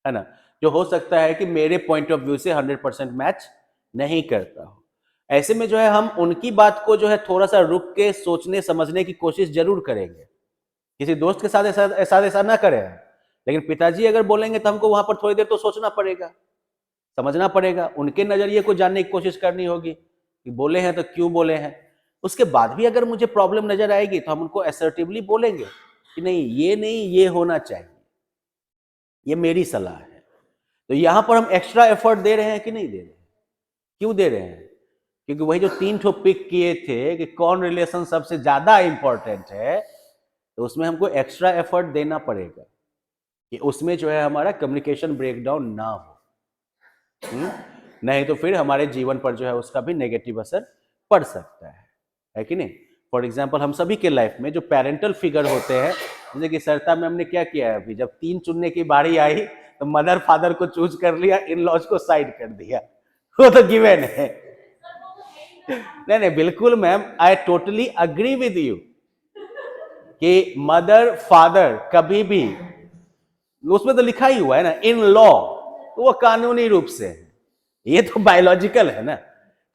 Speaker 1: है ना, जो हो सकता है कि मेरे पॉइंट ऑफ व्यू से 100% मैच नहीं करता हो। ऐसे में जो है हम उनकी बात को जो है थोड़ा सा रुक के सोचने समझने की कोशिश जरूर करेंगे। किसी दोस्त के साथ ऐसा ना करें, लेकिन पिताजी अगर बोलेंगे तो हमको वहां पर थोड़ी देर तो सोचना पड़ेगा। समझना पड़ेगा, उनके नजरिए को जानने की कोशिश करनी होगी कि बोले हैं तो क्यों बोले हैं। उसके बाद भी अगर मुझे प्रॉब्लम नजर आएगी तो हम उनको असर्टिवली बोलेंगे कि नहीं ये होना चाहिए, ये मेरी सलाह है। तो यहां पर हम एक्स्ट्रा एफर्ट दे रहे हैं कि नहीं दे रहे हैं? क्यों दे रहे हैं? क्योंकि वही जो 3 ठो पिक किए थे कि कौन रिलेशन सबसे ज्यादा इंपॉर्टेंट है, तो उसमें हमको एक्स्ट्रा एफर्ट देना पड़ेगा कि उसमें जो है हमारा कम्युनिकेशन ब्रेकडाउन ना हो। नहीं तो फिर हमारे जीवन पर जो है उसका भी नेगेटिव असर पड़ सकता है कि नहीं। फॉर एग्जाम्पल हम सभी के लाइफ में जो पेरेंटल फिगर होते हैं, जैसे कि सरिता मैम ने क्या किया है, अभी जब 3 चुनने की बारी आई तो मदर फादर को चूज कर लिया, इन लॉज को साइड कर दिया, वो तो गिवन है। नहीं बिल्कुल ma'am, I totally agree with you कि मदर फादर कभी भी, उसमें तो लिखा ही हुआ है ना इन लॉ, तो वो कानूनी रूप से है, ये तो बायोलॉजिकल है ना।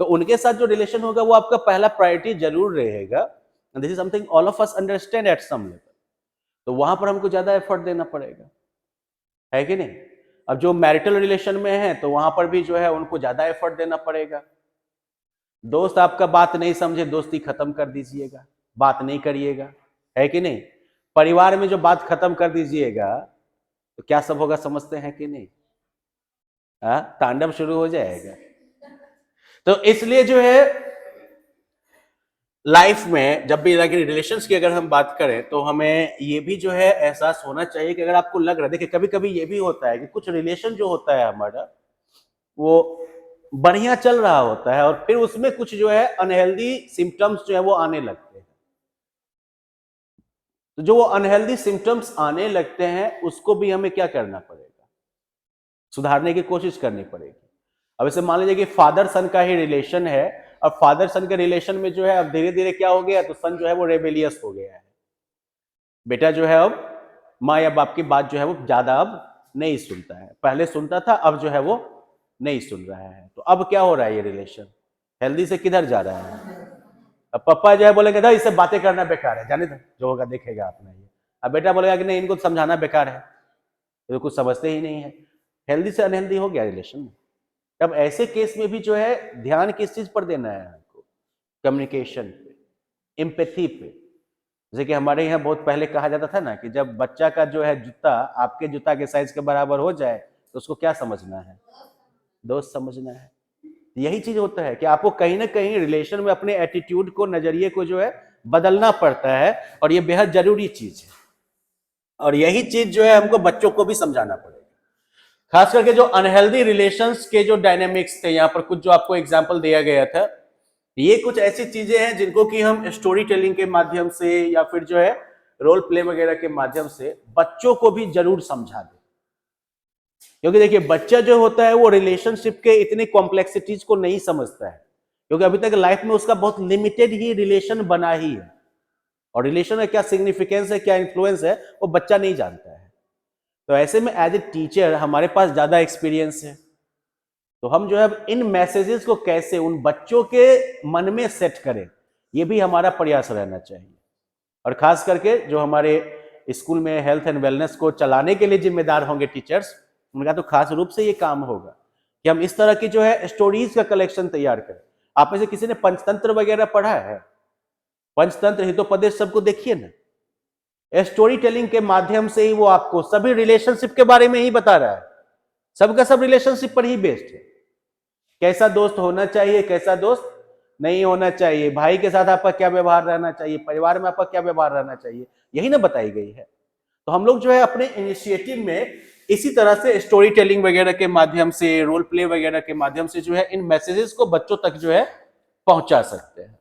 Speaker 1: तो उनके साथ जो रिलेशन होगा वो आपका पहला प्रायोरिटी जरूर रहेगा। This is something all of us understand at some level. तो वहां पर हमको ज्यादा एफर्ट देना पड़ेगा, है कि नहीं। अब जो मैरिटल रिलेशन में है तो वहां पर भी जो है उनको ज्यादा एफर्ट देना पड़ेगा। दोस्त आपका बात नहीं समझे, दोस्ती खत्म कर दीजिएगा, बात नहीं करिएगा, है कि नहीं। परिवार में जो बात खत्म कर दीजिएगा तो क्या सब होगा, समझते हैं कि नहीं। तांडव शुरू हो जाएगा। तो इसलिए जो है लाइफ में जब भी रिलेशंस की अगर हम बात करें तो हमें ये भी जो है एहसास होना चाहिए कि अगर आपको लग रहा है, देखिए कभी कभी ये भी होता है कि कुछ रिलेशन जो होता है हमारा वो बढ़िया चल रहा होता है और फिर उसमें कुछ जो है अनहेल्दी सिम्टम्स जो है वो आने लगते हैं। तो जो वो अनहेल्दी सिम्टम्स आने लगते हैं उसको भी हमें क्या करना पड़ेगा, सुधारने की कोशिश करनी पड़ेगी। अब इसे मान लीजिए कि फादर सन का ही रिलेशन है, अब फादर सन के रिलेशन में जो है अब धीरे धीरे क्या हो गया, तो सन जो है वो रेबेलियस हो गया है। बेटा जो है अब माँ या बाप की बात जो है वो ज्यादा अब नहीं सुनता है, पहले सुनता था, अब जो है वो नहीं सुन रहा है। तो अब क्या हो रहा है, ये रिलेशन हेल्दी से किधर जा रहा है। अब पापा जो है बोलेंगे था इससे बातें करना बेकार है, जाने दो जो होगा देखेगा अपना ये। अब बेटा बोलेगा कि नहीं इनको समझाना बेकार है, तो कुछ समझते ही नहीं है, हेल्दी से अनहेल्दी हो गया रिलेशन में। तब ऐसे केस में भी जो है ध्यान किस चीज पर देना है हमको, कम्युनिकेशन पे, एम्पैथी पे। जैसे कि हमारे यहाँ बहुत पहले कहा जाता था ना कि जब बच्चा का जो है जूता आपके जूता के साइज के बराबर हो जाए तो उसको क्या समझना है, दोस्त समझना है। यही चीज होता है कि आपको कहीं ना कहीं रिलेशन में अपने एटीट्यूड को, नजरिए को जो है बदलना पड़ता है, और ये बेहद जरूरी चीज है। और यही चीज जो है हमको बच्चों को भी समझाना पड़ेगा, खास करके जो अनहेल्दी रिलेशंस के जो डायनेमिक्स थे। यहाँ पर कुछ जो आपको एग्जांपल दिया गया था, ये कुछ ऐसी चीजें हैं जिनको कि हम स्टोरी टेलिंग के माध्यम से या फिर जो है रोल प्ले वगैरह के माध्यम से बच्चों को भी जरूर समझा दें। क्योंकि देखिए बच्चा जो होता है वो रिलेशनशिप के इतनी कॉम्प्लेक्सिटीज को नहीं समझता है, क्योंकि अभी तक लाइफ में उसका बहुत लिमिटेड ही रिलेशन बना ही है, और रिलेशन का क्या सिग्निफिकेंस है, क्या इन्फ्लुएंस है, वो बच्चा नहीं जानता है। तो ऐसे में एज ए टीचर हमारे पास ज्यादा एक्सपीरियंस है, तो हम जो है इन मैसेजेस को कैसे उन बच्चों के मन में सेट करें, ये भी हमारा प्रयास रहना चाहिए। और खास करके जो हमारे स्कूल में हेल्थ एंड वेलनेस को चलाने के लिए जिम्मेदार होंगे टीचर्स, उनका तो खास रूप से ये काम होगा कि हम इस तरह की जो है स्टोरीज का कलेक्शन तैयार करें। आप में से किसी ने पंचतंत्र वगैरह पढ़ा है, पंचतंत्र हितोपदेश सबको देखिए ना, स्टोरी टेलिंग के माध्यम से ही वो आपको सभी रिलेशनशिप के बारे में ही बता रहा है, सबका सब रिलेशनशिप पर ही बेस्ड है। कैसा दोस्त होना चाहिए, कैसा दोस्त नहीं होना चाहिए, भाई के साथ आपका क्या व्यवहार रहना चाहिए, परिवार में आपका क्या व्यवहार रहना चाहिए, यही ना बताई गई है। तो हम लोग जो है अपने इनिशिएटिव में इसी तरह से स्टोरी टेलिंग वगैरह के माध्यम से, रोल प्ले वगैरह के माध्यम से जो है इन मैसेजेस को बच्चों तक जो है पहुंचा सकते हैं।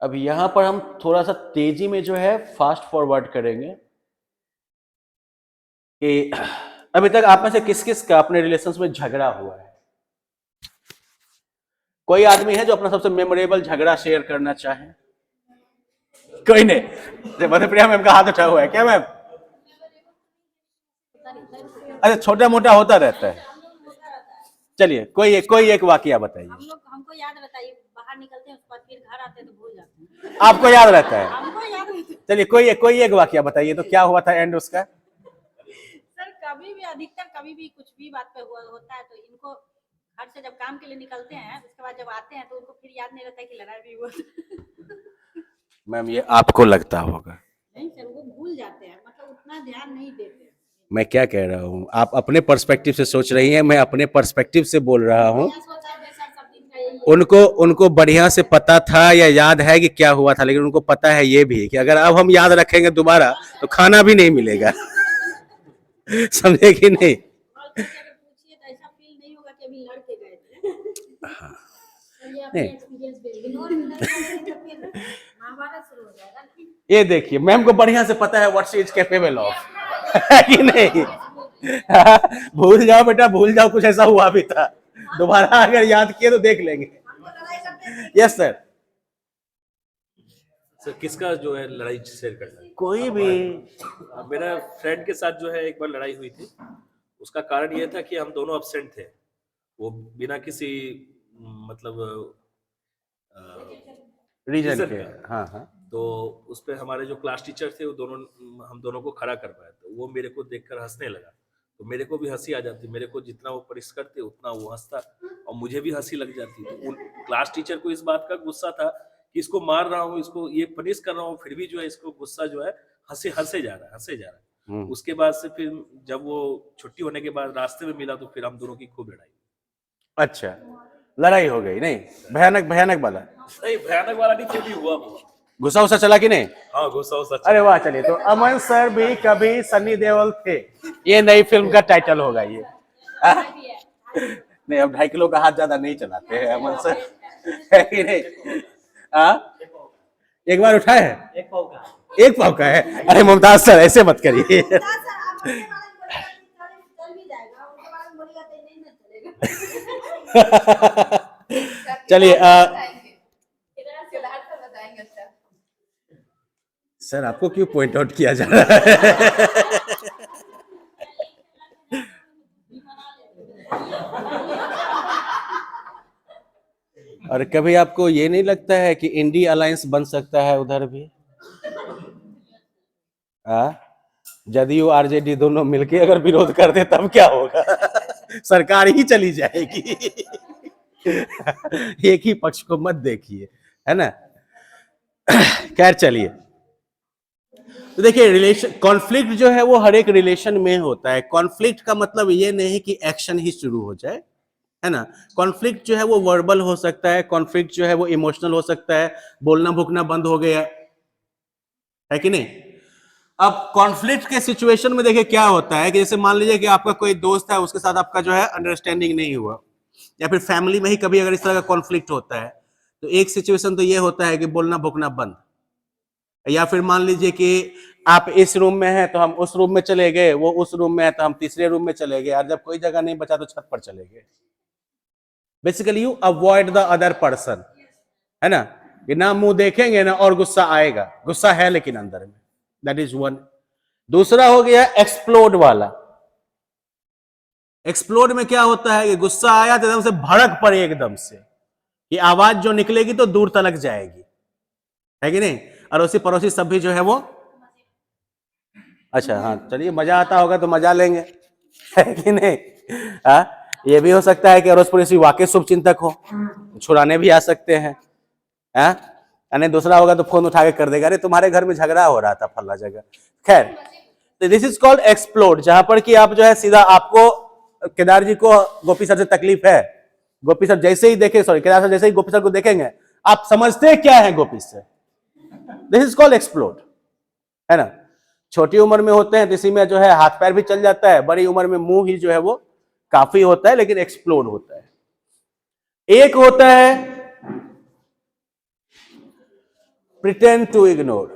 Speaker 1: अब यहां पर हम थोड़ा सा तेजी में जो है फास्ट फॉरवर्ड करेंगे कि अभी तक आप में से किस किस का अपने रिलेशंस में झगड़ा हुआ है। कोई आदमी है जो अपना सबसे मेमोरेबल झगड़ा शेयर करना चाहे? कोई नहीं। मधुप्रिया मैम का हाथ उठा हुआ है क्या मैम? अच्छा, छोटा मोटा होता रहता है। चलिए कोई एक वाकया बताइए।
Speaker 15: हमको याद रहता है, बाहर निकलते हैं उसके बाद फिर घर आते हैं तो भूल जाते हैं।
Speaker 1: आपको याद रहता है?
Speaker 15: हमको याद रहता है।
Speaker 1: चलिए कोई एक वाकया बताइए, तो क्या हुआ था एंड उसका?
Speaker 15: सर कभी भी अधिकतर कभी भी कुछ भी बात पे होता है तो इनको घर से जब काम के लिए निकलते हैं उसके बाद जब आते हैं तो उनको फिर याद नहीं रहता है कि लड़ाई भी हुआ।
Speaker 1: मैम ये आपको लगता होगा,
Speaker 15: नहीं सर, वो भूल जाते हैं, मतलब उतना ध्यान नहीं देते।
Speaker 1: मैं क्या कह रहा हूँ, आप अपने पर्सपेक्टिव से सोच रही हैं, मैं अपने पर्सपेक्टिव से बोल रहा हूँ। उनको बढ़िया से पता था या याद है कि क्या हुआ था, लेकिन उनको पता है ये भी कि अगर अब हम याद रखेंगे दोबारा तो खाना भी नहीं मिलेगा। समझे कि नहीं?
Speaker 15: पूछिए तो ऐसा फील नहीं होगा कि अभी लड़ के गए थे।
Speaker 1: हाँ।
Speaker 15: ये अपने एक्सपीरियंस महाभारत शुरू हो जाएगा ना।
Speaker 1: ये देखिए मैम को बढ़िया से पता है what she is capable of, है कि नहीं? भूल जाओ बेटा, भूल जाओ, कुछ ऐसा हुआ भी था, दोबारा अगर याद किए तो देख लेंगे। Yes sir.
Speaker 16: सर किसका जो है लड़ाई शेयर करना है?
Speaker 1: कोई भी।
Speaker 16: मेरा फ्रेंड के साथ जो है एक बार लड़ाई हुई थी। उसका कारण ये था कि हम दोनों एब्सेंट थे, वो बिना किसी मतलब
Speaker 1: रीजन के। हाँ हाँ।
Speaker 16: तो उस पे हमारे जो क्लास टीचर थे वो दोनों, हम दोनों को खड़ा कर पाए, तो वो मेरे को देखकर हंसने लगा, तो मेरे को भी हंसी आ जाती, मेरे को जितना वो परिस करते उतना वो हंसता और मुझे भी हंसी लग जाती। तो उन क्लास टीचर को इस बात का गुस्सा था कि इसको मार रहा हूँ, इसको ये पनिश कर रहा हूँ, फिर भी जो है इसको गुस्सा जो है हंसे जा रहा है। उसके बाद से फिर जब वो छुट्टी होने के बाद रास्ते में मिला तो फिर हम दोनों की खूब लड़ाई।
Speaker 1: अच्छा, लड़ाई हो गई? नहीं भयानक वाला?
Speaker 16: नहीं भयानक वाला नहीं, फिर भी हुआ वो।
Speaker 1: गुस्सा उसा चला कि नहीं?
Speaker 16: हाँ गुस्सा उसा।
Speaker 1: अरे वाह, चलिए। तो अमन सर भी कभी सन्नी देओल थे, ये नई फिल्म का टाइटल होगा ये। नहीं, अब 2.5 किलो का हाथ ज्यादा नहीं चलाते हैं अमन सर, है कि नहीं? एक बार उठाए है? एक पाव का है? अरे मुमताज सर ऐसे मत करिए। चलिए सर आपको क्यों पॉइंट आउट किया जा रहा है? और कभी आपको ये नहीं लगता है कि इंडिया अलायंस बन सकता है उधर भी? जदयू आरजेडी दोनों मिलके अगर विरोध कर दे तब क्या होगा? सरकार ही चली जाएगी। एक ही पक्ष को मत देखिए, है ना? खैर चलिए, तो देखिए रिलेशन, कॉन्फ्लिक्ट जो है वो हर एक रिलेशन में होता है। कॉन्फ्लिक्ट का मतलब ये नहीं कि एक्शन ही शुरू हो जाए, है ना? कॉन्फ्लिक्ट जो है वो वर्बल हो सकता है, कॉन्फ्लिक्ट जो है वो इमोशनल हो सकता है, बोलना भूकना बंद हो गया, है कि नहीं? अब कॉन्फ्लिक्ट के सिचुएशन में देखिए क्या होता है कि जैसे मान लीजिए कि आपका कोई दोस्त है, उसके साथ आपका जो है अंडरस्टैंडिंग नहीं हुआ, या फिर फैमिली में ही कभी अगर इस तरह का कॉन्फ्लिक्ट होता है, तो एक सिचुएशन तो ये होता है कि बोलना भूकना बंद। या फिर मान लीजिए कि आप इस रूम में हैं तो हम उस रूम में चले गए, वो उस रूम में है तो हम तीसरे रूम में चले गए, और जब कोई जगह नहीं बचा तो छत पर चले गए। Basically you avoid the other person, है ना? कि ना मुंह देखेंगे ना और गुस्सा आएगा, गुस्सा है लेकिन अंदर में। That is one. दूसरा हो गया एक्सप्लोड वाला। एक्सप्लोड में क्या होता है कि गुस्सा आया तो एकदम से भड़क पड़े, एकदम से कि आवाज जो निकलेगी तो दूर तलक जाएगी, है कि नहीं? अड़ोसी पड़ोसी सब भी जो है वो, अच्छा हाँ चलिए, मजा आता होगा तो मजा लेंगे, है कि नहीं? ये भी हो सकता है कि अड़ोस पड़ोसी वाकई शुभ चिंतक हो, छुड़ाने भी आ सकते हैं। यानी दूसरा होगा तो फोन उठा के कर देगा, अरे तुम्हारे घर में झगड़ा हो रहा था फला जगह। खैर, तो दिस इज कॉल्ड एक्सप्लोड, जहां पर कि आप जो है सीधा, आपको केदार जी को गोपी सर से तकलीफ है, गोपी सर जैसे ही देखे, सॉरी केदार सर जैसे ही गोपी सर को देखेंगे आप समझते क्या है Gopi sir. This is called explode, है ना? छोटी उम्र में होते हैं तो इसी में जो है हाथ पैर भी चल जाता है, बड़ी उम्र में मुंह ही जो है वो काफी होता है, लेकिन एक्सप्लोड होता है। एक होता है प्रिटेंड टू इग्नोर।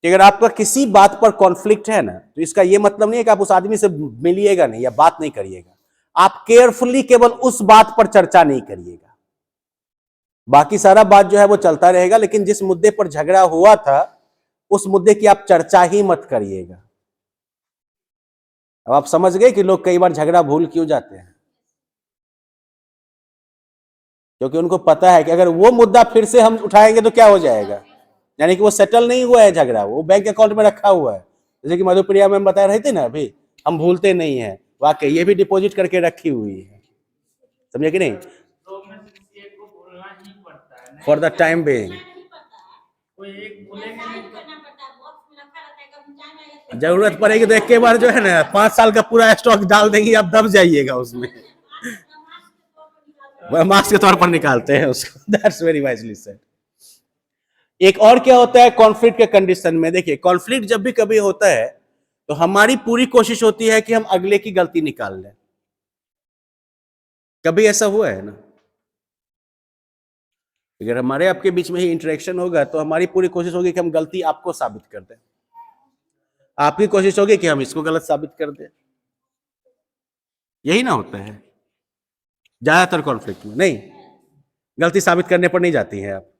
Speaker 1: अगर आपका किसी बात पर कॉन्फ्लिक्ट है ना, तो इसका यह मतलब नहीं है कि आप उस आदमी से मिलिएगा नहीं या बात नहीं करिएगा, आप केयरफुली केवल उस बात पर चर्चा नहीं करिएगा, बाकी सारा बात जो है वो चलता रहेगा, लेकिन जिस मुद्दे पर झगड़ा हुआ था उस मुद्दे की आप चर्चा ही मत करिएगा। अब आप समझ गए कि लोग कई बार झगड़ा भूल क्यों जाते हैं, क्योंकि उनको पता है कि अगर वो मुद्दा फिर से हम उठाएंगे तो क्या हो जाएगा, यानी कि वो सेटल नहीं हुआ है झगड़ा, वो बैंक अकाउंट में रखा हुआ है। जैसे कि मधुप्रिया मैम बता रही थी ना अभी, हम भूलते नहीं हैं, वाकई ये भी डिपॉजिट करके रखी हुई है, समझे कि नहीं,
Speaker 11: तो में से एक को बोलना ही पड़ता है,
Speaker 1: फॉर द टाइम बेइंग।
Speaker 11: कोई एक बोलेंगे नहीं तो
Speaker 1: जरूरत पड़ेगी तो एक के बार जो है ना 5 साल का पूरा स्टॉक डाल देंगे, आप दब जाइएगा उसमें। मास्क के तौर पर निकालते हैं उसको। That's very wisely said. एक और क्या होता है कॉन्फ्लिक्ट के कंडीशन में, देखिए कॉन्फ्लिक्ट जब भी कभी होता है तो हमारी पूरी कोशिश होती है कि हम अगले की गलती निकाल लें। कभी ऐसा हुआ है ना, अगर हमारे आपके बीच में ही इंटरेक्शन होगा तो हमारी पूरी कोशिश होगी कि हम गलती आपको साबित कर दें, आपकी कोशिश होगी कि हम इसको गलत साबित कर दें। यही ना होता है ज्यादातर कॉन्फ्लिक्ट में, नहीं गलती साबित करने पर नहीं जाती हैं आप,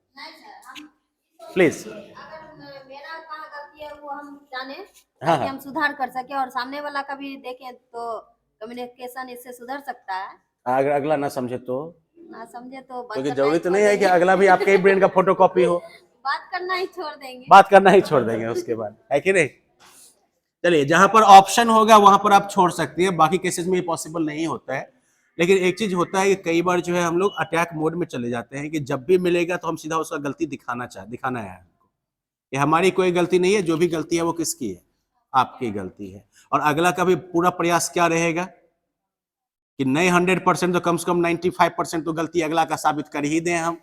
Speaker 1: प्लीज।
Speaker 7: अगर मेरा कहाँ गलती है वो हम जाने,
Speaker 1: हाँ,
Speaker 7: ताकि हम सुधार कर सके और सामने वाला का भी देखें तो कम्युनिकेशन इससे सुधर सकता है।
Speaker 1: अगर अगला ना समझे तो,
Speaker 7: ना समझे तो बात
Speaker 1: क्योंकि
Speaker 7: करना
Speaker 1: जरूरी
Speaker 7: ही
Speaker 1: तो
Speaker 7: छोड़
Speaker 1: नहीं है कि
Speaker 7: देंगे।
Speaker 1: अगला भी आपके ही ब्रेन का फोटोकॉपी हो,
Speaker 7: बात करना ही छोड़ देंगे।
Speaker 1: बात करना ही छोड़ देंगे उसके बाद, है कि नहीं। चलिए जहां पर ऑप्शन होगा वहां पर आप छोड़ सकती है, बाकी केसेस में ये पॉसिबल नहीं होता है। लेकिन एक चीज होता है कि कई बार जो है हम लोग अटैक मोड में चले जाते हैं कि जब भी मिलेगा तो हम सीधा उसका गलती दिखाना है हमको, ये हमारी कोई गलती नहीं है, जो भी गलती है वो किसकी है, आपकी गलती है। और अगला का भी पूरा प्रयास क्या रहेगा कि नहीं 100% तो कम से कम 95% तो गलती अगला का साबित कर ही दें हम,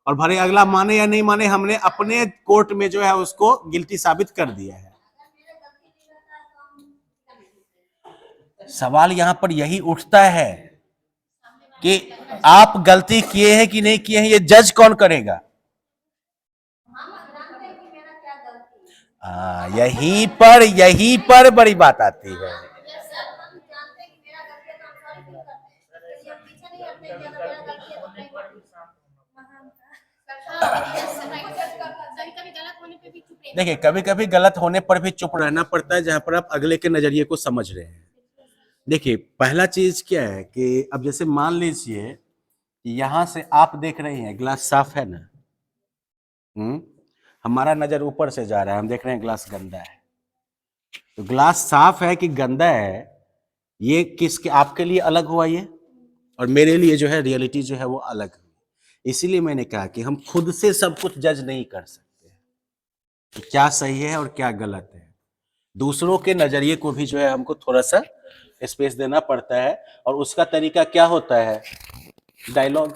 Speaker 1: और भले अगला माने या नहीं माने, हमने अपने कोर्ट में जो है उसको गिल्टी साबित कर दिया है। सवाल यहां पर यही उठता है कि आप गलती किए हैं कि नहीं किए हैं, ये जज कौन करेगा। यहीं पर बड़ी बात आती है। देखिए कभी कभी गलत होने पर भी चुप रहना पड़ता है, जहां पर आप अगले के नजरिए को समझ रहे हैं। देखिए पहला चीज क्या है कि अब जैसे मान लीजिए यहां से आप देख रहे हैं ग्लास साफ है ना, हमारा नजर ऊपर से जा रहा है, हम देख रहे हैं ग्लास गंदा है। तो ग्लास साफ है कि गंदा है, ये किसके, आपके लिए अलग हुआ ये, और मेरे लिए जो है रियलिटी जो है वो अलग हुई। इसीलिए मैंने कहा कि हम खुद से सब कुछ जज नहीं कर सकते कि क्या सही है और क्या गलत है। दूसरों के नजरिए को भी जो है हमको थोड़ा सा स्पेस देना पड़ता है, और उसका तरीका क्या होता है, डायलॉग,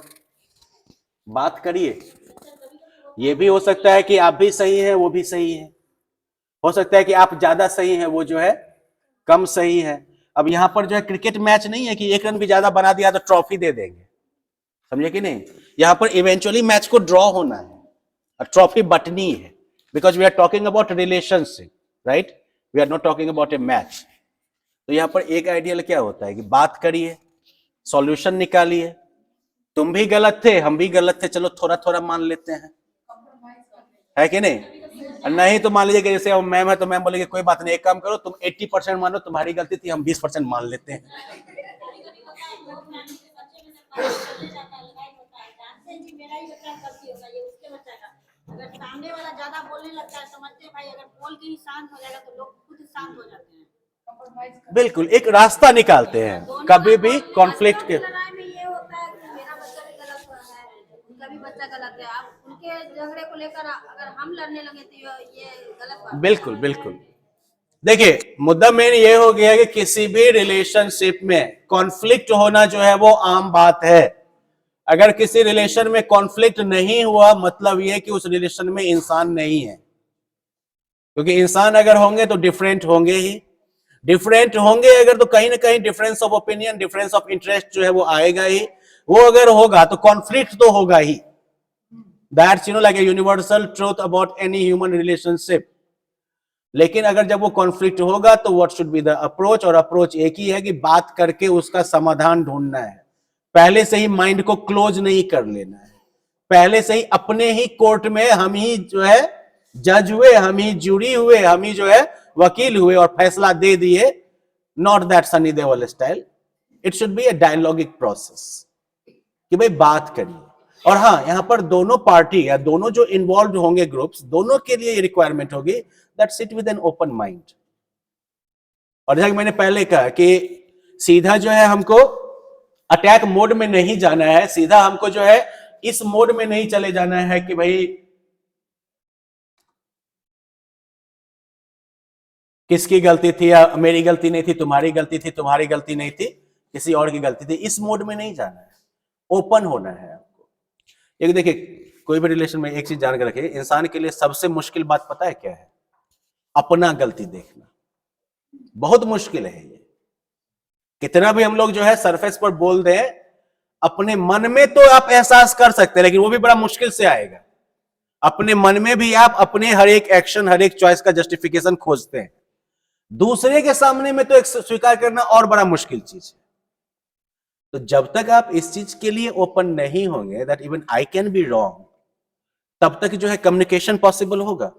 Speaker 1: बात करिए। ये भी हो सकता है कि आप भी सही हैं वो भी सही है, हो सकता है कि आप ज्यादा सही हैं वो जो है कम सही है। अब यहाँ पर जो है क्रिकेट मैच नहीं है कि एक रन भी ज्यादा बना दिया तो ट्रॉफी दे देंगे, समझे कि नहीं। यहाँ पर इवेंचुअली मैच को ड्रॉ होना है और ट्रॉफी बटनी है, because we are talking about relationship, right, we are not talking about a match. तो यहाँ पर एक आइडियल क्या होता है कि बात करिए, सॉल्यूशन निकालिए। तुम भी गलत थे, हम भी गलत थे, चलो थोड़ा थोड़ा मान लेते हैं, है कि नहीं। नहीं तो मान लीजिए कि जैसे मैम है तो मैम बोलेगी कोई बात नहीं, एक काम करो तुम 80% मानो तुम्हारी गलती थी, हम 20% मान लेते हैं।
Speaker 15: अगर सामने वाला ज्यादा बोलने लगता है, समझते हैं भाई अगर बोल के ही शांत हो जाएगा तो लोग खुद शांत हो जाते हैं।
Speaker 1: बिल्कुल एक रास्ता निकालते हैं कभी भी कॉन्फ्लिक्ट के।
Speaker 7: लड़ाई में ये होता है कि मेरा बच्चा भी गलत हुआ है, उनका भी बच्चा गलत है, अब उनके झगड़े को लेकर अगर हम लड़ने लगे तो ये गलत बात है।
Speaker 1: बिल्कुल बिल्कुल। देखिए मुद्दा मेन ये हो गया कि किसी भी रिलेशनशिप में कॉन्फ्लिक्ट होना जो है वो आम बात है। अगर किसी रिलेशन में कॉन्फ्लिक्ट नहीं हुआ मतलब ये कि उस रिलेशन में इंसान नहीं है, क्योंकि इंसान अगर होंगे तो डिफरेंट होंगे ही, डिफरेंट होंगे अगर तो कहीं ना कहीं difference of opinion, difference of interest जो है वो आएगा ही। वो अगर होगा तो कॉन्फ्लिक्ट तो होगा ही। That's like a universal truth about any human relationship. लेकिन अगर जब वो कॉन्फ्लिक्ट होगा तो what should be the approach, और अप्रोच एक ही है कि बात करके उसका समाधान ढूंढना है। पहले से ही माइंड को क्लोज नहीं कर लेना है, पहले से ही अपने ही कोर्ट में हम ही जो है जज हुए, हम ही जूरी हुए, हम ही जो है वकील हुए और फैसला दे दिए। Not that Sunny Deol style, it should be a dialogic process कि भाई बात करिए। और हाँ, यहां पर दोनों पार्टी या दोनों जो इन्वॉल्व होंगे ग्रुप्स, दोनों के लिए ये रिक्वायरमेंट होगी that sit with an open mind. और जैसा कि मैंने पहले कहा कि सीधा जो है हमको अटैक मोड में नहीं जाना है, सीधा हमको जो है इस मोड में नहीं चले जाना है कि भाई किसकी गलती थी या मेरी गलती नहीं थी, तुम्हारी गलती थी, तुम्हारी गलती नहीं थी, किसी और की गलती थी। इस मोड में नहीं जाना है, ओपन होना है आपको। एक देखिए, कोई भी रिलेशन में एक चीज जान के रखिए, इंसान के लिए सबसे मुश्किल बात पता है क्या है? अपना गलती देखना। बहुत मुश्किल है ये। कितना भी हम लोग जो है सरफेस पर बोल दें, अपने मन में तो आप एहसास कर सकते हैं, लेकिन वो भी बड़ा मुश्किल से आएगा। अपने मन में भी आप अपने हर एक एक्शन, हर एक चॉइस का जस्टिफिकेशन खोजते हैं। दूसरे के सामने में तो एक स्वीकार करना और बड़ा मुश्किल चीज है। तो जब तक आप इस चीज के लिए ओपन नहीं होंगे that even I can be wrong, तब तक जो है कम्युनिकेशन पॉसिबल होगा।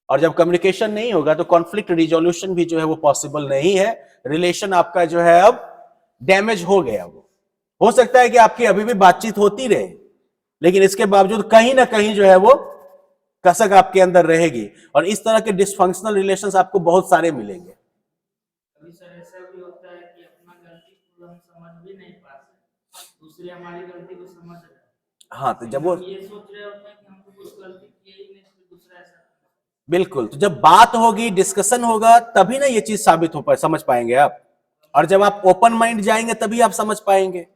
Speaker 1: और जब कम्युनिकेशन नहीं होगा तो कॉन्फ्लिक्ट रिजोल्यूशन भी जो है वो पॉसिबल नहीं है। रिलेशन आपका जो है अब डैमेज हो गया। वो हो सकता है कि आपकी अभी भी बातचीत होती रहे, लेकिन इसके बावजूद कहीं ना कहीं जो है वो कसक आपके अंदर रहेगी। और इस तरह के डिसफंक्शनल रिलेशंस आपको बहुत सारे मिलेंगे।
Speaker 11: कभी सर ऐसा भी होता है कि अपना गलती को हम समझ भी नहीं पाते, दूसरे हमारी गलती को समझ रहे हैं।
Speaker 1: हाँ, तो जब वो
Speaker 11: ये सोच रहे होते हैं कि हम तो कुछ गलती की ही नहीं, फिर दूसरा ऐसा।
Speaker 1: बिल्कुल, तो जब बात होगी, डिस्कशन होगा, तभी ना ये चीज साबित हो पाए, समझ पाएंगे आप। और जब आप ओपन माइंड जाएंगे तभी आप समझ पाएंगे।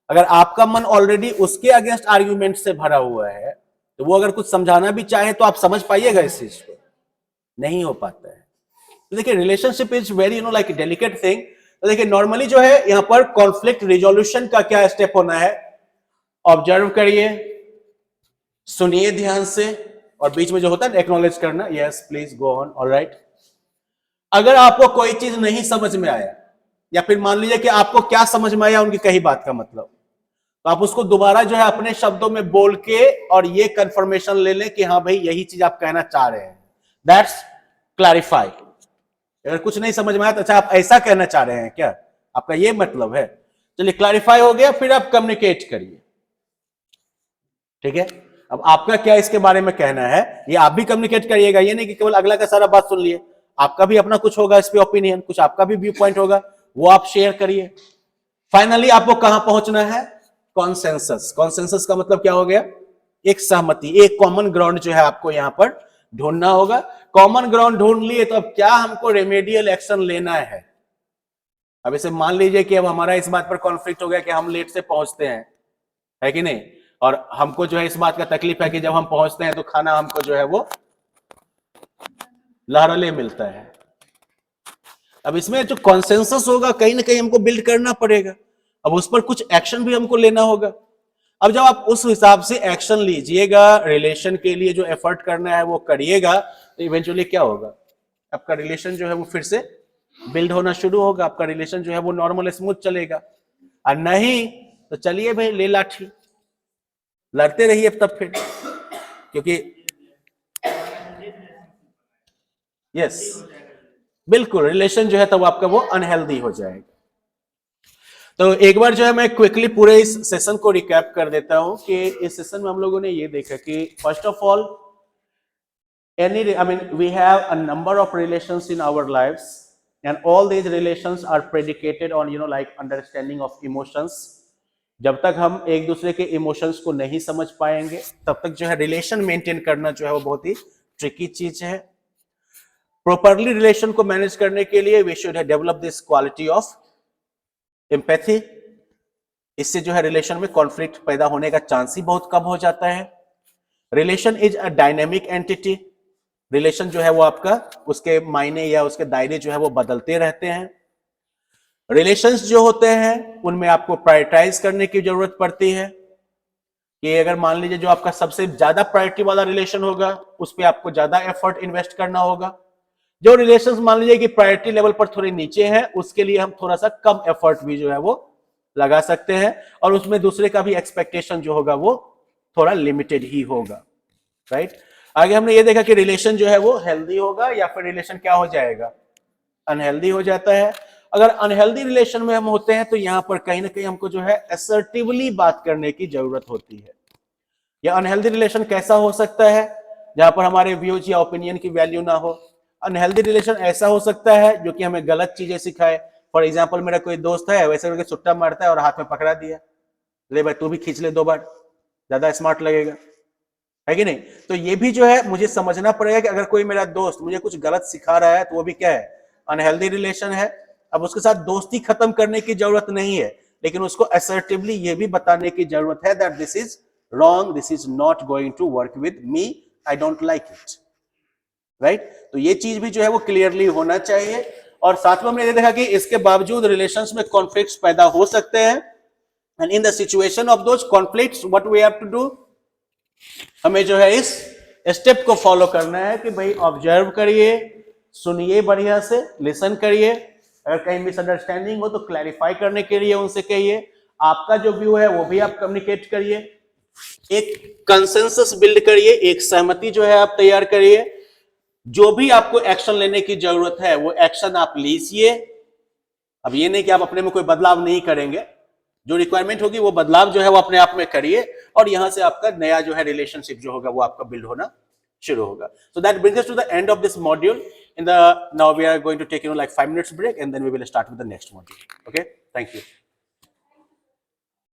Speaker 1: अगर आपका मन ऑलरेडी उसके अगेंस्ट आर्ग्यूमेंट से भरा हुआ है, तो वो अगर कुछ समझाना भी चाहे तो आप समझ पाइएगा इस चीज को? नहीं हो पाता है। तो देखिए, relationship is very like delicate thing. तो देखिए, नॉर्मली जो है यहाँ पर कॉन्फ्लिक्ट रिजोल्यूशन का क्या स्टेप होना है, ऑब्जर्व करिए, सुनिए ध्यान से, और बीच में जो होता है एक्नॉलेज करना, yes please go on, alright. अगर आपको कोई चीज नहीं समझ में आया, या फिर मान लीजिए कि आपको क्या समझ में आया उनकी कही बात का मतलब, तो आप उसको दोबारा जो है अपने शब्दों में बोल के और ये कंफर्मेशन ले लें कि हाँ भाई यही चीज आप कहना चाह रहे हैं। That's clarify. अगर कुछ नहीं समझ में आया तो अच्छा आप ऐसा कहना चाह रहे हैं क्या, आपका ये मतलब है, चलिए क्लैरिफाई हो गया, फिर आप कम्युनिकेट करिए। ठीक है, अब आपका क्या इसके बारे में कहना है, ये आप भी कम्युनिकेट करिएगा। ये नहीं कि केवल अगला का सारा बात सुन लिए, आपका भी अपना कुछ होगा इस पे ओपिनियन, कुछ आपका भी व्यू पॉइंट होगा, वो आप शेयर करिए। फाइनली आपको कहां पहुंचना है? कॉन्सेंसस। कॉन्सेंसस का मतलब क्या हो गया? एक सहमति, एक कॉमन ग्राउंड जो है आपको यहां पर ढूंढना होगा। कॉमन ग्राउंड ढूंढ लिए तो अब क्या हमको रेमेडियल एक्शन लेना है। अब इसे मान लीजिए कि अब हमारा इस बात पर कॉन्फ्लिक्ट हो गया कि हम लेट से पहुंचते हैं, है कि नहीं, और हमको जो है इस बात का तकलीफ है कि जब हम पहुंचते हैं तो खाना हमको जो है वो लहरले मिलता है। अब इसमें जो कॉन्सेंसस होगा कहीं ना कहीं हमको बिल्ड करना पड़ेगा। अब उस पर कुछ एक्शन भी हमको लेना होगा। अब जब आप उस हिसाब से एक्शन लीजिएगा, रिलेशन के लिए जो एफर्ट करना है वो करिएगा, तो इवेंचुअली क्या होगा, आपका रिलेशन जो है वो फिर से बिल्ड होना शुरू होगा। आपका रिलेशन जो है वो नॉर्मल स्मूथ चलेगा। और नहीं तो चलिए भाई ले लाठी, लड़ते रहिए तब फिर, क्योंकि यस बिल्कुल रिलेशन जो है तब आपका वो अनहेल्दी हो जाएगा। तो एक बार जो है मैं क्विकली पूरे इस सेशन को रिकैप कर देता हूं कि इस सेशन में हम लोगों ने ये देखा कि first of all we have a number of relations in our lives and all these relations are predicated on like understanding of emotions. जब तक हम एक दूसरे के इमोशंस को नहीं समझ पाएंगे तब तक जो है रिलेशन मेंटेन करना जो है वो बहुत ही ट्रिकी चीज है। प्रॉपरली रिलेशन को मैनेज करने के लिए we should develop this quality of empathy. इससे जो है रिलेशन में कॉन्फ्लिक्ट पैदा होने का चांस ही बहुत कम हो जाता है। Relation is a dynamic entity. Relation जो है वो आपका उसके मायने या उसके दायरे जो है वो बदलते रहते हैं। रिलेशंस जो होते हैं उनमें आपको प्रायोरिटाइज करने की जरूरत पड़ती है कि अगर मान लीजिए जो आपका सबसे ज्यादा प्रायोरिटी वाला रिलेशन होगा उस पर आपको ज्यादा एफर्ट इन्वेस्ट करना होगा। जो रिलेशंस मान लीजिए कि प्रायोरिटी लेवल पर थोड़े नीचे है उसके लिए हम थोड़ा सा कम एफर्ट भी जो है वो लगा सकते हैं और उसमें दूसरे का भी एक्सपेक्टेशन जो होगा वो थोड़ा लिमिटेड ही होगा। राइट, आगे हमने ये देखा कि रिलेशन जो है वो हेल्दी होगा या फिर रिलेशन क्या हो जाएगा, अनहेल्दी हो जाता है। अगर अनहेल्दी रिलेशन में हम होते हैं तो यहां पर कहीं ना कहीं हमको जो है असर्टिवली बात करने की जरूरत होती है। यह अनहेल्दी रिलेशन कैसा हो सकता है? जहां पर हमारे व्यूज या ओपिनियन की वैल्यू ना हो, अनहेल्दी रिलेशन ऐसा हो सकता है जो कि हमें गलत चीजें सिखाए। फॉर एग्जाम्पल, मेरा कोई दोस्त है वैसे करके सुट्टा मारता है और हाथ में पकड़ा दिया, ले भाई तू भी खींच ले 2 बार, ज्यादा स्मार्ट लगेगा, है कि नहीं? तो ये भी जो है मुझे समझना पड़ेगा कि अगर कोई मेरा दोस्त मुझे कुछ गलत सिखा रहा है तो वो भी क्या है, अनहेल्दी रिलेशन है। अब उसके साथ दोस्ती खत्म करने की जरूरत नहीं है, लेकिन उसको असर्टिवली ये भी बताने की जरूरत है that this is wrong, this is not going to work with me, I don't like it, right? तो ये चीज भी जो है वो क्लियरली होना चाहिए। और साथ में हमने ये देखा कि इसके बावजूद रिलेशंस में कॉन्फ्लिक्ट्स पैदा हो सकते हैं, and in the situation of those conflicts what we have to do, हमें जो है इस स्टेप को फॉलो करना है कि भाई ऑब्जर्व करिए, सुनिए बढ़िया से, लिसन करिए, अगर कहीं मिसअंडरस्टैंडिंग हो तो क्लैरिफाई करने के लिए उनसे कहिए, आपका जो व्यू है वो भी आप कम्युनिकेट करिए, एक कंसेंसस बिल्ड करिए, एक सहमति जो है आप तैयार करिए, जो भी आपको एक्शन लेने की जरूरत है वो एक्शन आप लीजिए। अब ये नहीं कि आप अपने में कोई बदलाव नहीं करेंगे, जो रिक्वायरमेंट होगी वो बदलाव जो है वो अपने आप में करिए, और यहां से आपका नया जो है रिलेशनशिप जो होगा वो आपका बिल्ड होना शुरू होगा। So that brings us to the end of this module. In the now we are going to take like 5 minutes break, and then we will start with the next module. Okay, thank you.